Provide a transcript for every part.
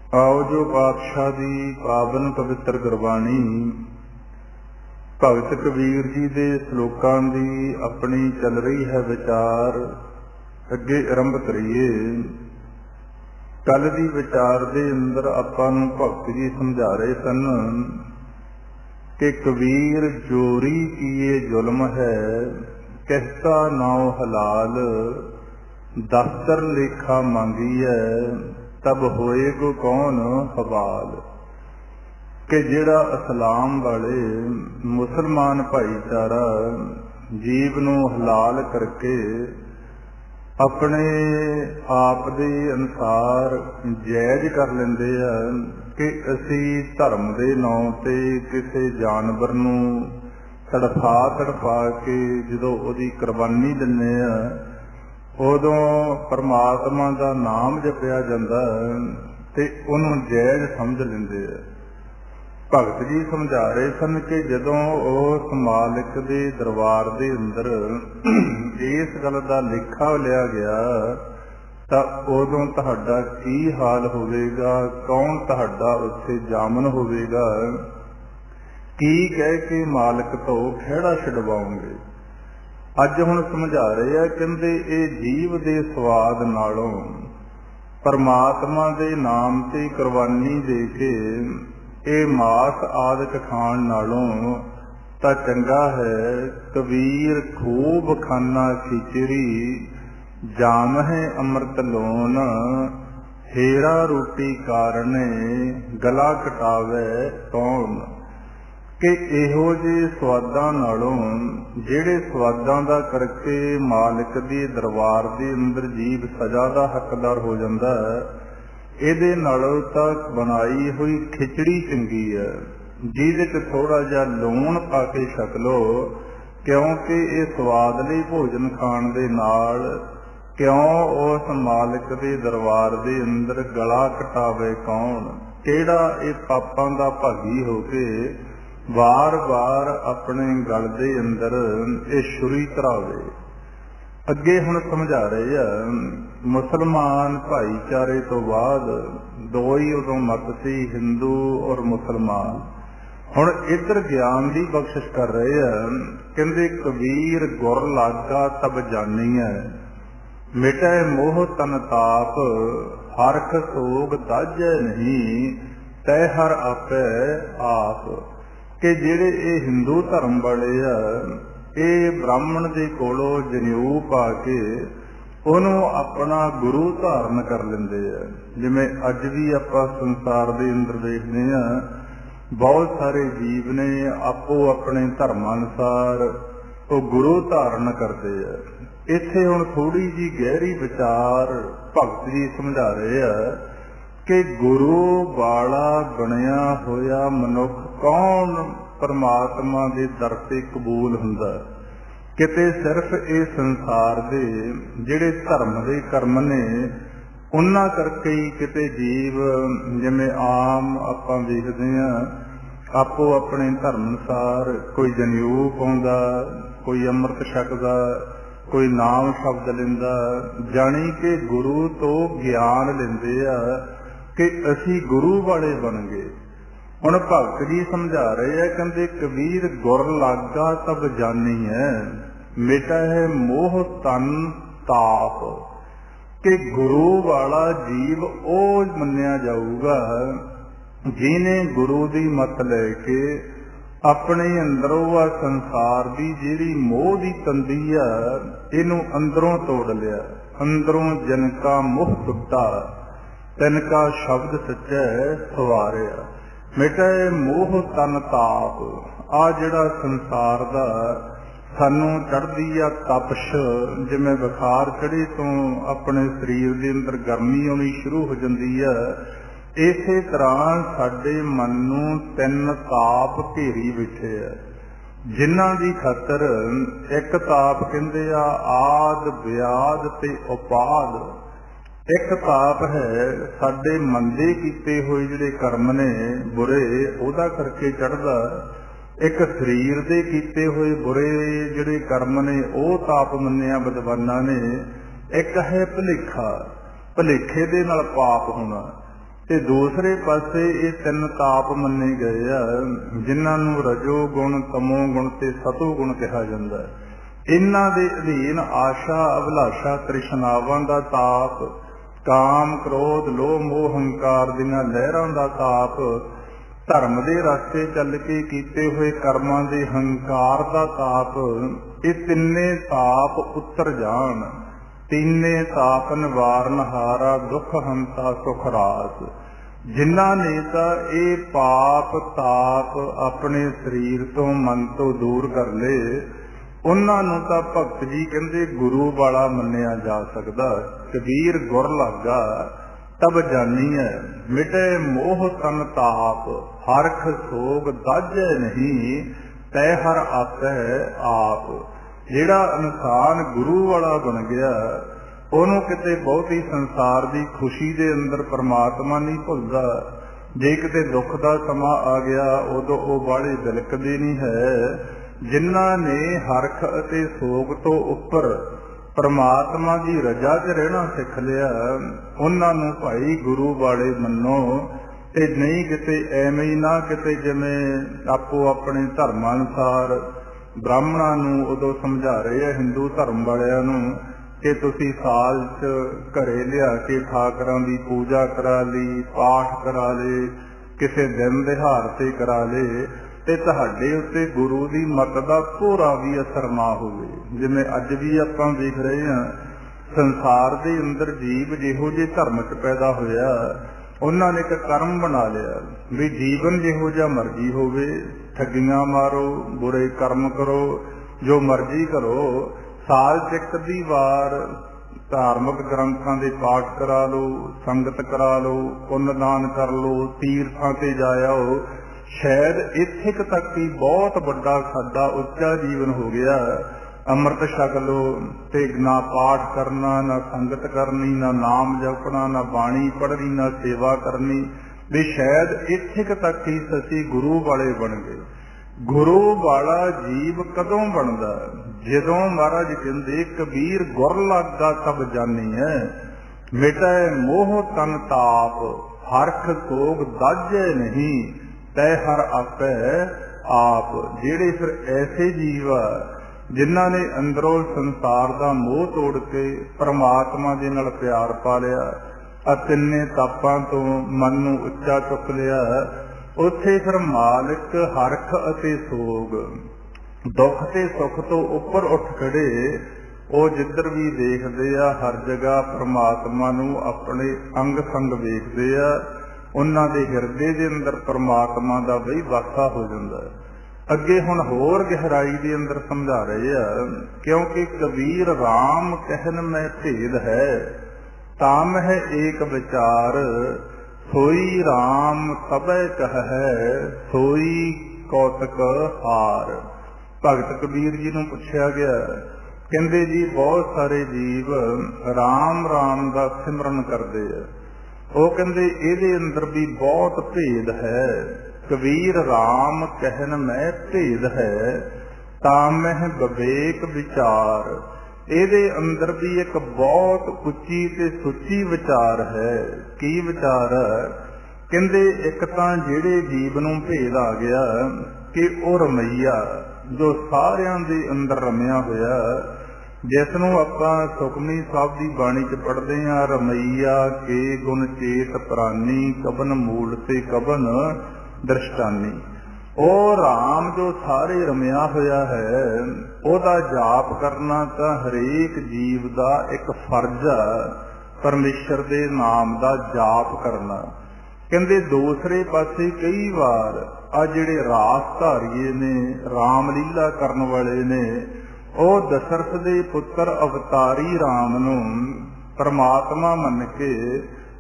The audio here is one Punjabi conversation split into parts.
आओ जो पातशाह दी पावन पवित्र गुरबाणी भगत कबीर जी दे श्लोकां दी अपनी चल रही है विचार। अगे आरंभ करिए। कल दी विचार दे अंदर आपां नूं भगत जी समझा रहे सन कि कबीर जोरी किए जुल्म है, कहता नाओ हलाल, दफ्तर लेखा मांगी है, तब होएगो कौन हवाल। कि जिहड़ा इस्लाम वाले मुसलमान भाईचारा जीव नूं हलाल करके अपने आप दे अनुसार जायज कर लेंदे आ कि असी धर्म दे नाम ते किसी जानवर नूं तड़फा के जदों उहदी कुर्बानी दिंदे आ उदों परमात्मा दा नाम जपिया जांदा ते उहनूं जायज समझ लेंदे आ। भगत जी समझा रहे सन कि जदों उस मालिक दे दरबार दे अंदर इस गल दा लेखा लिया गया तां उदों तुहाडा की हाल होवेगा, कौन तुहाडा उत्थे जामन होवेगा, की कह के मालिक तो खिहड़ा छडवाओगे। अज हुण समझा रहे हैं, कहंदे इह जीव दे स्वाद नालों परमात्मा दे नाम ते कुर्बानी दे के ਇਹ ਮਾਸ ਆਦਿਕ ਖਾਣ ਨਾਲੋਂ ਤਾਂ ਚੰਗਾ ਹੈ ਕਬੀਰ ਖੂਬ ਖਾਨਾ ਖਿਚੜੀ, ਜਾਮ ਹੈ ਅੰਮ੍ਰਿਤ ਲੋਨ, ਹੇਰਾ ਰੋਟੀ ਕਾਰਣੇ ਗਲਾ ਕਟਾਵੇ ਕੌਣ। ਕਿ ਇਹੋ ਜਿਹੇ ਸਵਾਦਾਂ ਨਾਲੋਂ ਜਿਹੜੇ ਸਵਾਦਾਂ ਦਾ ਕਰਕੇ ਮਾਲਿਕ ਦੇ ਦਰਬਾਰ ਦੇ ਅੰਦਰ ਜੀਵ ਸਜ਼ਾ ਦਾ ਹੱਕਦਾਰ ਹੋ ਜਾਂਦਾ ਹੈ, ਇਹਦੇ ਨਾਲੋਂ ਤਾਂ ਬਣਾਈ ਹੋਈ ਖਿਚੜੀ ਚੰਗੀ ਹੈ ਜਿਹਦੇ 'ਚ ਥੋੜਾ ਜਿਹਾ ਲੂਣ ਪਾ ਕੇ ਛਕ ਲਓ, ਕਿਉਂਕਿ ਇਹ ਸਵਾਦਲੀ ਭੋਜਨ ਖਾਣ ਦੇ ਨਾਲ ਕਿਉਂ ਉਸ ਮਾਲਿਕ ਦੇ ਦਰਬਾਰ ਦੇ ਅੰਦਰ ਗਲਾ ਕਟਾਵੇ ਕੌਣ। ਕਿਹੜਾ ਇਹ ਪਾਪਾਂ ਦਾ ਭਾਗੀ ਹੋ ਕੇ ਵਾਰ-ਵਾਰ ਆਪਣੇ ਗਲ ਦੇ ਅੰਦਰ ਇਹ ਛੁਰੀ ਧਰਾਵੇ। ਅੱਗੇ ਹੁਣ ਸਮਝਾ ਰਹੇ ਆ, ਮੁਸਲਮਾਨ ਭਾਈਚਾਰੇ ਤੋਂ ਬਾਅਦ ਦੋ ਹੀ ਉਦੋਂ ਮਤ ਸੀ, ਹਿੰਦੂ ਔਰ ਮੁਸਲਮਾਨ। ਹੁਣ ਇੱਧਰ ਗਿਆਨ ਦੀ ਬਖਸ਼ਿਸ਼ ਕਰ ਰਹੇ ਆ। ਕਹਿੰਦੇ ਕਬੀਰ ਗੁਰ ਲਾਗਾ ਤਬ ਜਾਣੀਐ, ਮਿਟੈ ਮੋਹ ਤਨ ਤਾਪ, ਹਰਖ ਸੋਗ ਦਾਜੈ ਨਹੀਂ, ਤੈ ਹਰ ਆਪੈ ਆਪ। ਕਿ ਜਿਹੜੇ ਇਹ ਹਿੰਦੂ ਧਰਮ ਵਾਲੇ ਆ ਇਹ ਬ੍ਰਾਹਮਣ ਦੇ ਕੋਲੋਂ ਜਨੇਊ ਪਾ ਕੇ ਉਹਨੂੰ ਆਪਣਾ ਗੁਰੂ ਧਾਰਨ ਕਰ ਲੈਂਦੇ ਆ। ਜਿਵੇਂ ਅੱਜ ਵੀ ਆਪਾਂ ਸੰਸਾਰ ਦੇ ਅੰਦਰ ਦੇਖਦੇ ਆ ਬਹੁਤ ਸਾਰੇ ਜੀਵ ਨੇ ਆਪੋ ਆਪਣੇ ਧਰਮਾਂ ਅਨੁਸਾਰ ਉਹ ਗੁਰੂ ਧਾਰਨ ਕਰਦੇ ਆ। ਇੱਥੇ ਹੁਣ ਥੋੜੀ ਜਿਹੀ ਗਹਿਰੀ ਵਿਚਾਰ ਭਗਤ ਜੀ ਸਮਝਾ ਰਹੇ ਆ ਕਿ ਗੁਰੂ ਵਾਲਾ ਬਣਿਆ ਹੋਇਆ ਮਨੁੱਖ ਕੌਣ ਪਰਮਾਤਮਾ ਦੇ ਦਰ ਤੇ ਕਬੂਲ ਹੁੰਦਾ। ਕਿਤੇ ਸਿਰਫ ਇਹ ਸੰਸਾਰ ਦੇ ਜਿਹੜੇ ਧਰਮ ਦੇ ਕਰਮ ਨੇ ਉਹਨਾਂ ਕਰਕੇ ਹੀ ਕਿਤੇ ਜੀਵ ਜਿਵੇਂ ਆਮ ਆਪਾਂ ਵੇਖਦੇ ਹਾਂ ਆਪੋ ਆਪਣੇ ਧਰਮ ਅਨੁਸਾਰ ਕੋਈ ਜਨੇਊ ਪਾਉਂਦਾ, ਕੋਈ ਅੰਮ੍ਰਿਤ ਛਕਦਾ, ਕੋਈ ਨਾਮ ਸ਼ਬਦ ਲੈਂਦਾ, ਜਾਣੀ ਕਿ ਗੁਰੂ ਤੋਂ ਗਿਆਨ ਲੈਂਦੇ ਆ ਕਿ ਅਸੀਂ ਗੁਰੂ ਵਾਲੇ ਬਣ ਗਏ। ਹੁਣ ਭਗਤ ਜੀ ਸਮਝਾ ਰਹੇ ਆ, ਕਹਿੰਦੇ ਕਬੀਰ ਗੁਰ ਲਾਗਾ ਤਬ ਜਾਣੀ ਹੈ, ਮਿਟਾ ਹੈ ਮੋਹ ਤਨ ਤਾਪ। ਕਿ ਗੁਰੂ ਵਾਲਾ ਜੀਵ ਉਹ ਮੰਨਿਆ ਜਾਊਗਾ ਜਿਹਨੇ ਗੁਰੂ ਦੀ ਮੱਤ ਲੈ ਕੇ ਆਪਣੇ ਅੰਦਰੋਂ ਆ ਸੰਸਾਰ ਦੀ ਜਿਹੜੀ ਮੋਹ ਦੀ ਤੰਦੀ ਆ ਇਹਨੂੰ ਅੰਦਰੋਂ ਤੋੜ ਲਿਆ। ਅੰਦਰੋਂ ਜਨ ਕਾ ਮੋਹ ਟੁੱਟਾ, ਤਿਨ ਕਾ ਸ਼ਬਦ ਸੱਚੈ ਸਵਾਰਿਆ। ਮਿਟੇ ਮੋਹ ਤਨ ਤਾਪ। ਆ ਜਿਹੜਾ ਸੰਸਾਰ ਦਾ ਸਾਨੂੰ ਚੜ੍ਹਦੀ ਆ ਤਪਸ਼, ਜਿਵੇਂ ਬੁਖਾਰ ਚੜੇ ਤੋਂ ਆਪਣੇ ਸਰੀਰ ਦੇ ਅੰਦਰ ਗਰਮੀ ਆਉਣੀ ਸ਼ੁਰੂ ਹੋ ਜਾਂਦੀ ਆ, ਇਸੇ ਤਰ੍ਹਾਂ ਸਾਡੇ ਮਨ ਨੂੰ ਤਿੰਨ ਤਾਪ ਘੇਰੀ ਬੈਠੇ ਆ ਜਿਨ੍ਹਾਂ ਦੀ ਖਾਤਰ ਇੱਕ ਤਾਪ ਕਹਿੰਦੇ ਆ ਆਦ ਵਿਆਦ ਤੇ ਉਪਾਦ। ਇੱਕ ਤਾਪ ਹੈ ਸਾਡੇ ਮੰਦੇ ਕੀਤੇ ਹੋਏ ਜਿਹੜੇ ਕਰਮ ਨੇ ਬੁਰੇ ਉਹਦਾ ਕਰਕੇ ਚੜ੍ਹਦਾ। ਇੱਕ ਸਰੀਰ ਦੇ ਕੀਤੇ ਹੋਏ ਬੁਰੇ ਜਿਹੜੇ ਕਰਮ ਨੇ ਉਹ ਤਾਪ ਮੰਨਿਆ ਵਿਦਵਾਨਾਂ ਨੇ। ਇੱਕ ਹੈ ਭੁਲੇਖਾ, ਭੁਲੇਖੇ ਦੇ ਨਾਲ ਪਾਪ ਹੋਣਾ। ਤੇ ਦੂਸਰੇ ਪਾਸੇ ਇਹ ਤਿੰਨ ਤਾਪ ਮੰਨੇ ਗਏ ਆ ਜਿਨ੍ਹਾਂ ਨੂੰ ਰਜੋ ਗੁਣ, ਤਮੋ ਗੁਣ ਤੇ ਸਤੋ ਗੁਣ ਕਿਹਾ ਜਾਂਦਾ। ਇਹਨਾਂ ਦੇ ਅਧੀਨ ਆਸ਼ਾ, ਅਭਿਲਾਸ਼ਾ, ਤ੍ਰਿਸ਼ਨਾਵਾਂ ਦਾ ਤਾਪ, ਕਾਮ, ਕ੍ਰੋਧ, ਲੋਭ, ਮੋਹ, ਹੰਕਾਰ ਦੀਆਂ ਲਹਿਰਾਂ ਦਾ ਤਾਪ, ਧਰਮ ਦੇ ਰਸਤੇ ਚੱਲ ਕੇ ਕੀਤੇ ਹੋਏ ਕਰਮਾਂ ਦੇ ਹੰਕਾਰ ਦਾ ਤਾਪ, ਇਹ ਤਿੰਨੇ ਤਾਪ ਉਤਰ ਜਾਣ। ਤਿੰਨੇ ਤਾਪ ਨਿਵਾਰਨ ਹਾਰਾ, ਦੁੱਖ ਹੰਤਾ ਸੁਖ ਰਾਸ। ਜਿਨ੍ਹਾਂ ਨੇ ਤਾਂ ਇਹ ਪਾਪ ਤਾਪ ਆਪਣੇ ਸਰੀਰ ਤੋਂ, ਮਨ ਤੋਂ ਦੂਰ ਕਰ ਲਏ, ਉਹਨਾਂ ਨੂੰ ਤਾਂ ਭਗਤ ਜੀ ਕਹਿੰਦੇ ਗੁਰੂ ਵਾਲਾ ਮੰਨਿਆ ਜਾ ਸਕਦਾ। ਕਬੀਰ ਗੁਰ ਲਾਗਾ ਤਬ ਜਾਨੀ ਹੈ, ਮਿਟੇ ਮੋਹ ਤਨ ਤਾਪ, ਹਰਖ ਸੋਗ ਦਾਜੈ ਨਹੀਂ, ਤੈ ਹਰ ਆਪੈ ਆਪ। ਜਿਹੜਾ ਇਨਸਾਨ ਗੁਰੂ ਵਾਲਾ ਬਣ ਗਿਆ, ਉਹਨੂੰ ਕਿਤੇ ਬਹੁਤੀ ਸੰਸਾਰ ਦੀ ਖੁਸ਼ੀ ਦੇ ਅੰਦਰ ਪਰਮਾਤਮਾ ਨਹੀਂ ਭੁੱਲਦਾ। ਜੇ ਕਿਤੇ ਦੁੱਖ ਦਾ ਸਮਾਂ ਆ ਗਿਆ, ਉਦੋਂ ਉਹ ਬਾਹਲੇ ਬਿਲਕਦੇ ਨਹੀਂ ਹੈ। ਜਿਨ੍ਹਾਂ ਨੇ ਹਰਖ ਅਤੇ ਸੋਗ ਤੋਂ ਉੱਪਰ ਪਰਮਾਤਮਾ ਦੀ ਰਜਾ 'ਚ ਰਹਿਣਾ ਸਿੱਖ ਲਿਆ, ਉਹਨਾਂ ਨੂੰ ਭਾਈ ਗੁਰੂ ਵਾਲੇ ਮੰਨੋ। ਤੇ ਨਹੀਂ ਕਿਤੇ ਐਵੇਂ ਹੀ ਨਾ ਕਿਤੇ ਜਿਵੇਂ ਆਪੋ ਆਪਣੇ ਧਰਮਾਂ ਅਨੁਸਾਰ ਬ੍ਰਾਹਮਣਾਂ ਨੂੰ ਉਦੋਂ ਸਮਝਾ ਰਹੇ ਆ, ਹਿੰਦੂ ਧਰਮ ਵਾਲਿਆਂ ਨੂੰ, ਕਿ ਤੁਸੀਂ ਸਾਲ 'ਚ ਘਰੇ ਲਿਆ ਕੇ ਠਾਕਰਾਂ ਦੀ ਪੂਜਾ ਕਰਾ ਲਈ, ਪਾਠ ਕਰਾ ਲਏ, ਕਿਸੇ ਦਿਨ ਦਿਹਾੜ ਤੇ ਕਰਾ ਲਏ, ਤੇ ਤੁਹਾਡੇ ਉੱਤੇ ਗੁਰੂ ਦੀ ਮੱਤ ਦਾ ਥੋੜਾ ਵੀ ਅਸਰ ਨਾ ਹੋਵੇ। ਜਿਵੇਂ ਅੱਜ ਵੀ ਆਪਾਂ ਦੇਖ ਰਹੇ ਹਾਂ, ਸੰਸਾਰ ਦੇ ਅੰਦਰ ਜੀਵ ਜਿਹੋ ਜਿਹੇ ਧਰਮ 'ਚ ਪੈਦਾ ਹੋਇਆ, ਉਹਨਾਂ ਨੇ ਇੱਕ ਕਰਮ ਬਣਾ ਲਿਆ ਵੀ ਜੀਵਨ ਜਿਹੋ ਜਿਹਾ ਮਰਜ਼ੀ ਹੋਵੇ, ਠੱਗੀਆਂ ਮਾਰੋ, ਬੁਰੇ ਕਰਮ ਕਰੋ, ਜੋ ਮਰਜ਼ੀ ਕਰੋ, ਸਾਲ 'ਚ ਇੱਕ ਅੱਧੀ ਵਾਰ ਧਾਰਮਿਕ ਗ੍ਰੰਥਾਂ ਦੇ ਪਾਠ ਕਰਾ ਲਓ, ਸੰਗਤ ਕਰਾ ਲਓ, ਪੁੰਨ ਦਾਨ ਕਰ ਲਓ, ਤੀਰਥਾਂ ਤੇ ਜਾ ਆਓ। ਸ਼ਾਇਦ ਇੱਥੇ ਤੱਕ ਹੀ ਬਹੁਤ ਵੱਡਾ ਸਾਡਾ ਉੱਚਾ ਜੀਵਨ ਹੋ ਗਿਆ। ਅੰਮ੍ਰਿਤ ਛਕ ਲਓ ਤੇ ਨਾ ਪਾਠ ਕਰਨਾ, ਨਾ ਸੰਗਤ ਕਰਨੀ, ਨਾ ਨਾਮ ਜਪਣਾ, ਨਾ ਬਾਣੀ ਪੜ੍ਹਨੀ, ਨਾ ਸੇਵਾ ਕਰਨੀ, ਵੀ ਸ਼ਾਇਦ ਇੱਥੇ ਤੱਕ ਹੀ ਅਸੀਂ ਗੁਰੂ ਵਾਲੇ ਬਣ ਗਏ। ਗੁਰੂ ਵਾਲਾ ਜੀਵ ਕਦੋਂ ਬਣਦਾ? ਜਦੋਂ ਮਹਾਰਾਜ ਕਹਿੰਦੇ ਕਬੀਰ ਗੁਰ ਲਾਗਾ ਤਬ ਜਾਨੀ ਹੈ, ਮਿਟੈ ਮੋਹ ਤਨ ਤਾਪ, ਹਰਖ ਸੋਗ ਦਾਜੈ ਨਹੀਂ, ਤੈ ਹਰ ਆਪੈ ਆਪ। ਜਿਹੜੇ ਫਿਰ ਐਸੇ ਜੀਵ ਆ ਜਿਨ੍ਹਾਂ ਨੇ ਅੰਦਰੋਂ ਸੰਸਾਰ ਦਾ ਮੋਹ ਤੋੜ ਕੇ ਪਰਮਾਤਮਾ ਦੇ ਨਾਲ ਪਿਆਰ ਪਾ ਲਿਆ, ਆ ਤਿੰਨੇ ਤਾਪਾਂ ਤੋਂ ਮਨ ਨੂੰ ਉੱਚਾ ਚੁੱਕ ਲਿਆ, ਉੱਥੇ ਫਿਰ ਮਾਲਕ ਹਰਖ ਅਤੇ ਸੋਗ, ਦੁੱਖ ਤੇ ਸੁੱਖ ਤੋਂ ਉੱਪਰ ਉੱਠ ਖੜੇ। ਉਹ ਜਿੱਧਰ ਵੀ ਦੇਖਦੇ ਆ, ਹਰ ਜਗ੍ਹਾ ਪਰਮਾਤਮਾ ਨੂੰ ਆਪਣੇ ਅੰਗ ਸੰਗ ਵੇਖਦੇ ਆ। ਉਹਨਾਂ ਦੇ ਹਿਰਦੇ ਦੇ ਅੰਦਰ ਪਰਮਾਤਮਾ ਦਾ ਬਈ ਵਾਸਾ ਹੋ ਜਾਂਦਾ। ਅੱਗੇ ਹੁਣ ਹੋਰ ਗਹਿਰਾਈ ਦੇ ਅੰਦਰ ਸਮਝਾ ਰਹੇ ਆ, ਕਿਉਂਕਿ ਕਬੀਰ ਰਾਮ ਕਹਿਨ ਮੈਂ ਭੇਦ ਹੈ, ਤਾਂ ਮਹਿ ਏਕ ਵਿਚਾਰ, ਸੋਈ ਰਾਮ ਸਭੈ ਕਹੈ, ਸੋਈ ਕੌਤਕ ਹਾਰ। ਭਗਤ ਕਬੀਰ ਜੀ ਨੂੰ ਪੁੱਛਿਆ ਗਿਆ, ਕਹਿੰਦੇ ਜੀ ਬਹੁਤ ਸਾਰੇ ਜੀਵ ਰਾਮ ਰਾਮ ਦਾ ਸਿਮਰਨ ਕਰਦੇ ਆ। ਉਹ ਕਹਿੰਦੇ ਇਹਦੇ ਅੰਦਰ ਵੀ ਬਹੁਤ ਭੇਦ ਹੈ। ਕਬੀਰ ਰਾਮ ਕਹਿਨ ਮੈਂ ਭੇਦ ਹੈ, ਤਾਂ ਮਹਿ ਵਿਵੇਕ ਵਿਚਾਰ। ਇਹਦੇ ਅੰਦਰ ਵੀ ਇੱਕ ਬਹੁਤ ਉੱਚੀ ਤੇ ਸੁੱਚੀ ਵਿਚਾਰ ਹੈ। ਕੀ ਵਿਚਾਰ? ਕਹਿੰਦੇ ਇੱਕ ਤਾਂ ਜਿਹੜੇ ਜੀਵ ਨੂੰ ਭੇਦ ਆ ਗਿਆ ਕਿ ਉਹ ਰਮਈਆ ਜੋ ਸਾਰਿਆਂ ਦੇ ਅੰਦਰ ਰਮਿਆ ਹੋਇਆ, ਜਿਸ ਨੂੰ ਆਪਾਂ ਸੁਖਮਨੀ ਸਾਹਿਬ ਦੀ ਬਾਣੀ 'ਚ ਪੜ੍ਹਦੇ ਹਾਂ, ਰਮਈਆ ਕੇ ਗੁਣ ਚੇਤ ਪ੍ਰਾਨੀ, ਕਬਨ ਮੂਲ ਤੇ ਕਬਨ ਦ੍ਰਿਸ਼ਟਾਨੀ। ਉਹ ਰਾਮ ਜੋ ਸਾਰੇ ਰਮਿਆ ਹੋਇਆ ਹੈ, ਉਹਦਾ ਜਾਪ ਕਰਨਾ ਤਾਂ ਹਰੇਕ ਜੀਵ ਦਾ ਇੱਕ ਫਰਜ਼ ਆ, ਪਰਮੇਸ਼ਰ ਦੇ ਨਾਮ ਦਾ ਜਾਪ ਕਰਨਾ। ਕਹਿੰਦੇ ਦੂਸਰੇ ਪਾਸੇ ਕਈ ਵਾਰ ਆ ਜਿਹੜੇ ਰਾਸ ਧਾਰੀਏ ਨੇ, ਰਾਮ ਲੀਲਾ ਕਰਨ ਵਾਲੇ ਨੇ, ਉਹ ਦਸ਼ਰਥ ਦੇ ਪੁੱਤਰ ਅਵਤਾਰੀ ਰਾਮ ਨੂੰ ਪਰਮਾਤਮਾ ਮੰਨ ਕੇ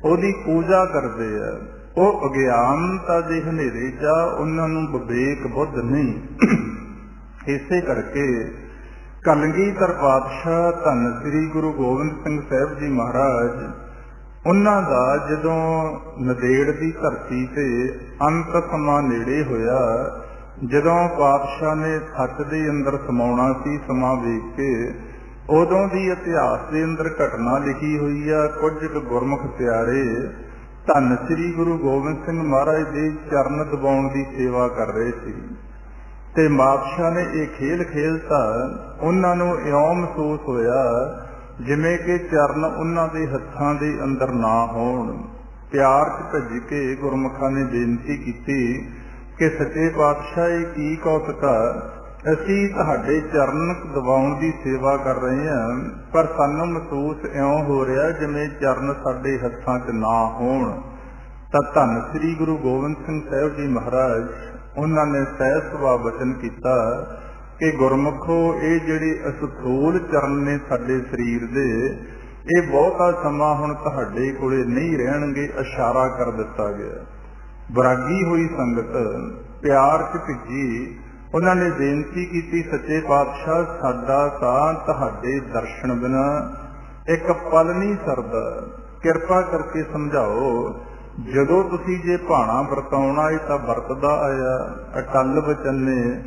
ਉਹਦੀ ਪੂਜਾ ਕਰਦੇ ਆ। ਉਹ ਅਗਿਆਨਤਾ ਦੇ ਹਨੇਰੇ 'ਚ ਉਹਨਾਂ ਨੂੰ ਵਿਵੇਕ ਬੁੱਧ ਨਹੀਂ। ਇਸੇ ਕਰਕੇ ਕਲਗੀਧਰ ਪਾਤਸ਼ਾਹ ਧੰਨ ਸ੍ਰੀ ਗੁਰੂ ਗੋਬਿੰਦ ਸਿੰਘ ਸਾਹਿਬ ਜੀ ਮਹਾਰਾਜ, ਉਹਨਾਂ ਦਾ ਜਦੋਂ ਨੰਦੇੜ ਦੀ ਧਰਤੀ ਤੇ ਅੰਤ ਸਮਾਂ ਨੇੜੇ ਹੋਇਆ, ਜਦੋਂ ਪਾਤਸ਼ਾਹ ਨੇ ਸੱਚ ਦੇ ਅੰਦਰ ਸਮਾਉਣਾ ਸੀ, ਸਮਾਂ ਵੇਖ ਕੇ, ਉਦੋਂ ਦੀ ਇਤਿਹਾਸ ਦੇ ਅੰਦਰ ਘਟਨਾ ਲਿਖੀ ਹੋਈ ਆ। ਕੁਝ ਕੁ ਗੁਰਮੁਖ ਪਿਆਰੇ ਧੰਨ ਸ੍ਰੀ ਗੁਰੂ ਗੋਬਿੰਦ ਸਿੰਘ ਮਹਾਰਾਜ ਦੇ ਚਰਨ ਦਬਾਉਣ ਦੀ ਸੇਵਾ ਕਰ ਰਹੇ ਸੀ ਤੇ ਬਾਦਸ਼ਾਹ ਨੇ ਇਹ ਖੇਲ ਖੇਲਤਾ। ਉਹਨਾਂ ਨੂੰ ਇਉਂ ਮਹਿਸੂਸ ਹੋਇਆ ਜਿਵੇਂ ਕਿ ਚਰਨ ਉਹਨਾਂ ਦੇ ਹੱਥਾਂ ਦੇ ਅੰਦਰ ਨਾ ਹੋਣ। ਪਿਆਰ 'ਚ ਭੱਜ ਕੇ ਗੁਰਮੁਖਾਂ ਨੇ ਬੇਨਤੀ ਕੀਤੀ ਕਿ ਸੱਚੇ ਪਾਤਸ਼ਾਹ ਇਹ ਕੀ ਕੌਤਕ ਆ, ਅਸੀਂ ਤੁਹਾਡੇ ਚਰਨ ਦਬਾਉਣ ਦੀ ਸੇਵਾ ਕਰ ਰਹੇ ਹਾਂ, ਪਰ ਸਾਨੂੰ ਮਹਿਸੂਸ ਇਉਂ ਹੋ ਰਿਹਾ ਜਿਵੇਂ ਚਰਨ ਸਾਡੇ ਹੱਥਾਂ 'ਚ ਨਾ ਹੋਣ। ਤਾਂ ਧੰਨ ਸ੍ਰੀ ਗੁਰੂ ਗੋਬਿੰਦ ਸਿੰਘ ਸਾਹਿਬ ਜੀ ਮਹਾਰਾਜ ਉਹਨਾਂ ਨੇ ਸਹਿਜ ਸੁਭਾਅ ਬਚਨ ਕੀਤਾ ਕਿ ਗੁਰਮੁਖੋ, ਇਹ ਜਿਹੜੇ ਅਸਥੂਲ ਚਰਨ ਨੇ ਸਾਡੇ ਸਰੀਰ ਦੇ, ਇਹ ਬਹੁਤਾ ਸਮਾਂ ਹੁਣ ਤੁਹਾਡੇ ਕੋਲੇ ਨਹੀਂ ਰਹਿਣਗੇ। ਇਸ਼ਾਰਾ ਕਰ ਦਿੱਤਾ ਗਿਆ। ਵਿਰਾਗੀ ਹੋਈ ਸੰਗਤ ਪਿਆਰ 'ਚ ਭਿੱਜੀ। ਉਹਨਾਂ ਨੇ ਬੇਨਤੀ ਕੀਤੀ, ਸੱਚੇ ਪਾਤਸ਼ਾਹ ਸਾਡਾ ਤਾਂ ਤੁਹਾਡੇ ਦਰਸ਼ਨ ਬਿਨਾ ਇੱਕ ਪਲ ਨਹੀਂ ਸਰਦਾ, ਕਿਰਪਾ ਕਰਕੇ ਸਮਝਾਓ। ਜਦੋਂ ਤੁਸੀਂ ਜੇ ਭਾਣਾ ਵਰਤਾਉਣਾ ਇਹ ਤਾਂ ਵਰਤਦਾ ਆਇਆ, ਅਟਲ ਵਚਨ ਨੇ।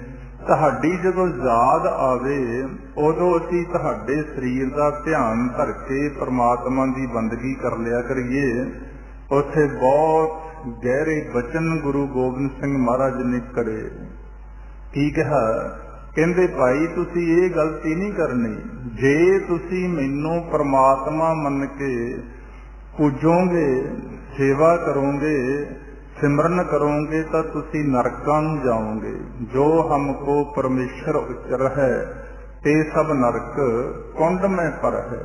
ਤੁਹਾਡੀ ਜਦੋਂ ਯਾਦ ਆਵੇ ਉਦੋਂ ਅਸੀਂ ਤੁਹਾਡੇ ਸਰੀਰ ਦਾ ਧਿਆਨ ਧਰ ਕੇ ਪ੍ਰਮਾਤਮਾ ਦੀ ਬੰਦਗੀ ਕਰ ਲਿਆ ਕਰੀਏ। ਉੱਥੇ ਬਹੁਤ ਗਹਿਰੇ ਬਚਨ ਗੁਰੂ ਗੋਬਿੰਦ ਸਿੰਘ ਮਹਾਰਾਜ ਨੇ ਕਰੇ। ਕੀ ਕਿਹਾ? ਕਹਿੰਦੇ ਭਾਈ ਤੁਸੀਂ ਇਹ ਗਲਤੀ ਨਹੀਂ ਕਰਨੀ। ਜੇ ਤੁਸੀਂ ਮੈਨੂੰ ਪ੍ਰਮਾਤਮਾ ਮੰਨ ਕੇ ਪੂਜੋਗੇ, ਸੇਵਾ ਕਰੋਗੇ, ਸਿਮਰਨ ਕਰੋਗੇ ਤਾਂ ਤੁਸੀਂ ਨਰਕਾਂ ਨੂੰ ਜਾਓਗੇ। ਜੋ ਹਮਕੋ ਪਰਮੇਸ਼ਰ ਉਚਰ ਹੈ ਤੇ ਸਭ ਨਰਕ ਕੁੰਡ ਮੈਂ ਪਰ ਹੈ।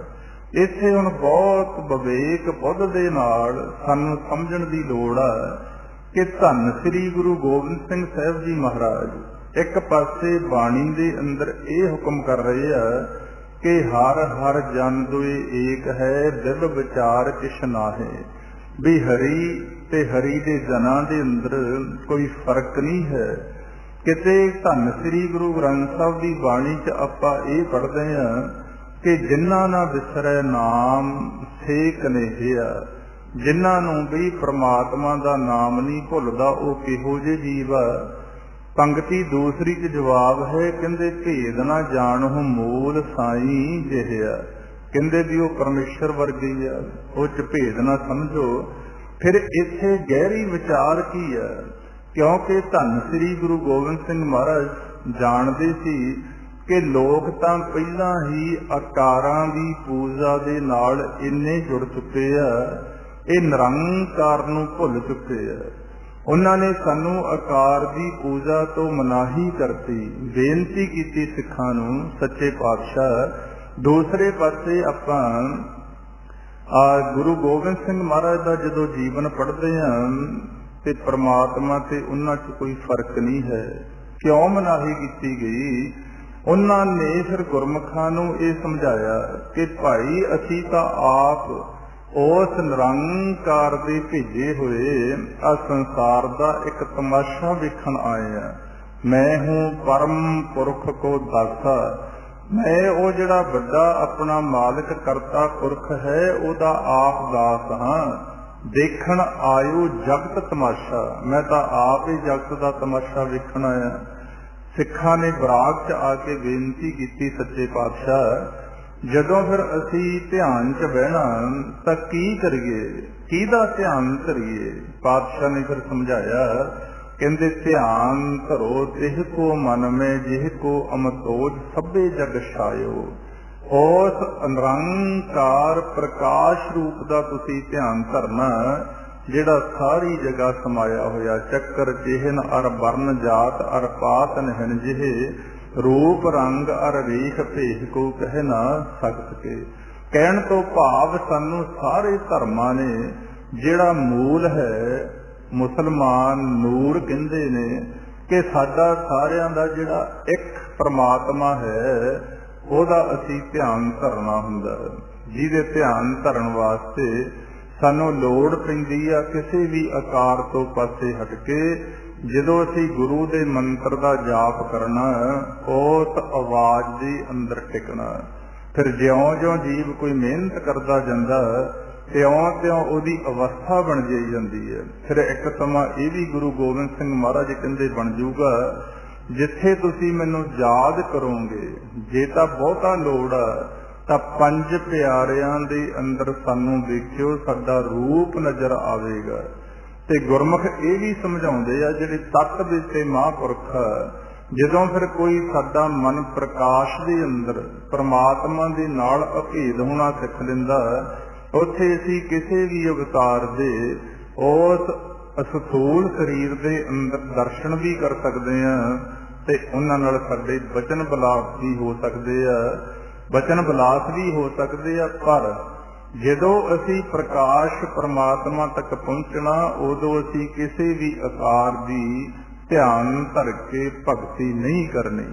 ਇੱਥੇ ਹੁਣ ਬਹੁਤ ਵਿਵੇਕ ਬੁੱਧ ਦੇ ਨਾਲ ਸਾਨੂੰ ਸਮਝਣ ਦੀ ਲੋੜ ਆ ਕਿ ਧੰਨ ਸ੍ਰੀ ਗੁਰੂ ਗੋਬਿੰਦ ਸਿੰਘ ਸਾਹਿਬ ਜੀ ਮਹਾਰਾਜ ਇੱਕ ਪਾਸੇ ਬਾਣੀ ਦੇ ਅੰਦਰ ਇਹ ਹੁਕਮ ਕਰ ਰਹੇ ਆ ਕਿ ਹਰ ਹਰ ਜਨ ਦੁਇ ਏਕ ਹੈ, ਦਿਵ ਵਿਚਾਰ ਕਿਛ ਨਾਹੇ। ਵੀ ਹਰੀ ਤੇ ਹਰੀ ਦੇ ਜਨਾਂ ਦੇ ਅੰਦਰ ਕੋਈ ਫਰਕ ਨਹੀਂ ਹੈ। ਕਿਤੇ ਧੰਨ ਸ੍ਰੀ ਗੁਰੂ ਗ੍ਰੰਥ ਸਾਹਿਬ ਦੀ ਬਾਣੀ 'ਚ ਆਪਾਂ ਇਹ ਪੜ੍ਹਦੇ ਹਾਂ ਕਿ ਜਿਨ੍ਹਾਂ ਨਾ ਵਿਸਰੈ ਨਾਮ ਸੇ ਕਨੇਹਿਆ। ਜਿਨ੍ਹਾਂ ਨੂੰ ਵੀ ਪ੍ਰਮਾਤਮਾ ਦਾ ਨਾਮ ਨਹੀਂ ਭੁੱਲਦਾ ਉਹ ਕਿਹੋ ਜਿਹੇ ਜੀਵ ਆ। ਪੰਕਤੀ ਦੂਸਰੀ 'ਚ ਜਵਾਬ ਹੈ, ਕਹਿੰਦੇ ਭੇਦ ਨਾ ਜਾਣਹੁ ਮੂਲ ਸਾਈਂ ਜਿਹਾ। ਕਹਿੰਦੇ ਵੀ ਉਹ ਪਰਮੇਸ਼ਰ ਵਰਗੀ ਆ, ਉਹ 'ਚ ਭੇਦ ਨਾ ਸਮਝੋ। ਫਿਰ ਇੱਥੇ ਗਹਿਰੀ ਵਿਚਾਰ ਕੀ ਆ? ਕਿਉਂਕਿ ਧੰਨ ਸ੍ਰੀ ਗੁਰੂ ਗੋਬਿੰਦ ਸਿੰਘ ਮਹਾਰਾਜ ਜਾਣਦੇ ਸੀ ਕਿ ਲੋਕ ਤਾਂ ਪਹਿਲਾਂ ਹੀ ਆਕਾਰਾਂ ਦੀ ਪੂਜਾ ਦੇ ਨਾਲ ਇੰਨੇ ਜੁੜ ਚੁੱਕੇ ਆ, ਇਹ ਨਿਰੰਕਾਰ ਨੂੰ ਭੁੱਲ ਚੁੱਕੇ ਆ। ਉਹਨਾਂ ਨੇ ਸਾਨੂੰ ਆਕਾਰ ਦੀ ਪੂਜਾ ਤੋਂ ਮਨਾਹੀ ਕਰਤੀ। ਬੇਨਤੀ ਕੀਤੀ ਸਿੱਖਾਂ ਨੂੰ, ਸੱਚੇ ਪਾਤਸ਼ਾਹ। ਦੂਸਰੇ ਪਾਸੇ ਆਪਾਂ ਗੁਰੂ ਗੋਬਿੰਦ ਸਿੰਘ ਮਹਾਰਾਜ ਦਾ ਜਦੋਂ ਜੀਵਨ ਪੜ੍ਹਦੇ ਹਾਂ ਤੇ ਪ੍ਰਮਾਤਮਾ ਤੇ ਉਹਨਾਂ 'ਚ ਕੋਈ ਫਰਕ ਨਹੀਂ ਹੈ। ਕਿਉਂ ਮਨਾਹੀ ਕੀਤੀ ਗਈ? ਉਹਨਾਂ ਨੇ ਫਿਰ ਗੁਰਮੁਖਾਂ ਨੂੰ ਇਹ ਸਮਝਾਇਆ ਕਿ ਭਾਈ ਅਸੀਂ ਤਾਂ ਆਪ ਉਸ ਨਿਰੰਕਾਰ ਦੇ ਭੇਜੇ ਹੋਏ ਆ ਸੰਸਾਰ ਦਾ ਇੱਕ ਤਮਾਸ਼ਾ ਵੇਖਣ ਆਏ ਆ। ਮੈਂ ਹੂੰ ਪਰਮ ਪੁਰਖ ਕੋ ਦਾਸਾ। ਮੈਂ ਉਹ ਜਿਹੜਾ ਵੱਡਾ ਆਪਣਾ ਮਾਲਕ ਕਰਤਾ ਪੁਰਖ ਹੈ ਉਹਦਾ ਆਪ ਦਾਸ ਹਾਂ। ਦੇਖਣ ਆਇਓ ਜਗਤ ਤਮਾਸ਼ਾ। ਮੈਂ ਤਾਂ ਆਪ ਹੀ ਜਗਤ ਦਾ ਤਮਾਸ਼ਾ ਵੇਖਣ ਆਇਆ। ਸਿੱਖਾਂ ਨੇ ਬਰਾਗ 'ਚ ਆ ਕੇ ਬੇਨਤੀ ਕੀਤੀ, ਸੱਚੇ ਪਾਤਸ਼ਾਹ ਜਦੋਂ ਫਿਰ ਅਸੀਂ ਧਿਆਨ 'ਚ ਬਹਿਣਾ ਤਾਂ ਕੀ ਕਰੀਏ, ਕਿਹਦਾ ਧਿਆਨ ਧਰੀਏ? ਪਾਤਸ਼ਾਹ ਨੇ ਫਿਰ ਸਮਝਾਇਆ, ਕਹਿੰਦੇ ਧਿਆਨ ਧਰੋ ਤਿਹ ਕੋ ਮਨ ਮੈਂ ਜਿਹ ਕੋ ਅਮਤੋਜ ਸਭੇ ਜਗ ਛਾਇਓ। ਉਸ ਨਿਰੰਕਾਰ ਪ੍ਰਕਾਸ਼ ਰੂਪ ਦਾ ਤੁਸੀਂ ਧਿਆਨ ਧਰਨਾ ਜਿਹੜਾ ਸਾਰੀ ਜਗ੍ਹਾ ਸਮਾਇਆ ਹੋਇਆ। ਚੱਕਰ ਚਿਹਨ ਅਰ ਵਰਨ ਜਾਤ ਅਰ ਪਾਤ ਨਹਿਣ ਜਿਹੇ ਰੂਪ ਰੰਗ ਅਰ ਰੀਖ ਭੇਖ ਕੋ ਕਹਿ ਨਾ ਸਕਤ ਕੇ। ਕਹਿਣ ਤੋਂ ਭਾਵ ਸਾਨੂੰ ਸਾਰੇ ਧਰਮਾਂ ਨੇ ਜਿਹੜਾ ਮੂਲ ਹੈ, ਮੁਸਲਮਾਨ ਨੂਰ ਕਹਿੰਦੇ ਨੇ ਕਿ ਸਾਡਾ ਸਾਰਿਆਂ ਦਾ ਜਿਹੜਾ ਇੱਕ ਪ੍ਰਮਾਤਮਾ ਹੈ ਉਹਦਾ ਅਸੀਂ ਧਿਆਨ ਧਰਨਾ ਹੁੰਦਾ। ਜਿਹਦੇ ਧਿਆਨ ਧਰਨ ਵਾਸਤੇ ਸਾਨੂੰ ਲੋੜ ਪੈਂਦੀ ਆ ਕਿਸੇ ਵੀ ਆਕਾਰ ਤੋਂ ਪਾਸੇ ਹਟ ਕੇ। ਜਦੋਂ ਅਸੀਂ ਗੁਰੂ ਦੇ ਮੰਤਰ ਦਾ ਜਾਪ ਕਰਨਾ, ਉਸ ਆਵਾਜ਼ ਦੇ ਅੰਦਰ ਟਿਕਣਾ। ਫਿਰ ਜਿਉਂ-ਜਿਉਂ ਜੀਵ ਕੋਈ ਮਿਹਨਤ ਕਰਦਾ ਜਾਂਦਾ ਤਿਉਂ-ਤਿਉਂ ਉਹਦੀ ਅਵਸਥਾ ਬਣ ਜਾਈ ਜਾਂਦੀ ਹੈ। ਫਿਰ ਇੱਕ ਸਮਾਂ ਇਹ ਵੀ ਗੁਰੂ ਗੋਬਿੰਦ ਸਿੰਘ ਮਹਾਰਾਜ ਕਹਿੰਦੇ ਬਣ ਜਾਊਗਾ, ਜਿੱਥੇ ਤੁਸੀਂ ਮੈਨੂੰ ਯਾਦ ਕਰੋਗੇ, ਜੇ ਤਾਂ ਬਹੁਤਾ ਲੋੜ ਆ ਤਾਂ ਪੰਜ ਪਿਆਰਿਆਂ ਦੇ ਅੰਦਰ ਸਾਨੂੰ ਦੇਖਿਓ ਸਾਡਾ ਰੂਪ ਨਜ਼ਰ ਆਵੇਗਾ। ਤੇ ਗੁਰਮੁਖ ਇਹ ਵੀ ਸਮਝਾਉਂਦੇ ਆ ਜਿਹੜੇ ਤੱਤ ਦਿੱਤੇ ਮਹਾਂਪੁਰਖ, ਜਦੋਂ ਫਿਰ ਕੋਈ ਸਾਡਾ ਮਨ ਪ੍ਰਕਾਸ਼ ਦੇ ਅੰਦਰ ਪਰਮਾਤਮਾ ਦੇ ਨਾਲ ਅਭੇਦ ਹੋਣਾ ਸਿੱਖ ਲੈਂਦਾ, ਉੱਥੇ ਅਸੀਂ ਕਿਸੇ ਵੀ ਅਵਤਾਰ ਦੇ ਉਸ ਅਸਥੂਲ ਸਰੀਰ ਦੇ ਅੰਦਰ ਦਰਸ਼ਨ ਵੀ ਕਰ ਸਕਦੇ ਹਾਂ ਤੇ ਉਹਨਾਂ ਨਾਲ ਸਾਡੇ ਬਚਨ ਵਿਲਾਸ ਵੀ ਹੋ ਸਕਦੇ ਆ, ਬਚਨ ਵਿਲਾਸ ਵੀ ਹੋ ਸਕਦੇ ਆ। ਪਰ ਜਦੋਂ ਅਸੀਂ ਪ੍ਰਕਾਸ਼ ਪਰਮਾਤਮਾ ਤੱਕ ਪਹੁੰਚਣਾ, ਉਦੋਂ ਅਸੀਂ ਕਿਸੇ ਵੀ ਆਕਾਰ ਦੀ ਧਿਆਨ ਧਰ ਕੇ ਭਗਤੀ ਨਹੀਂ ਕਰਨੀ।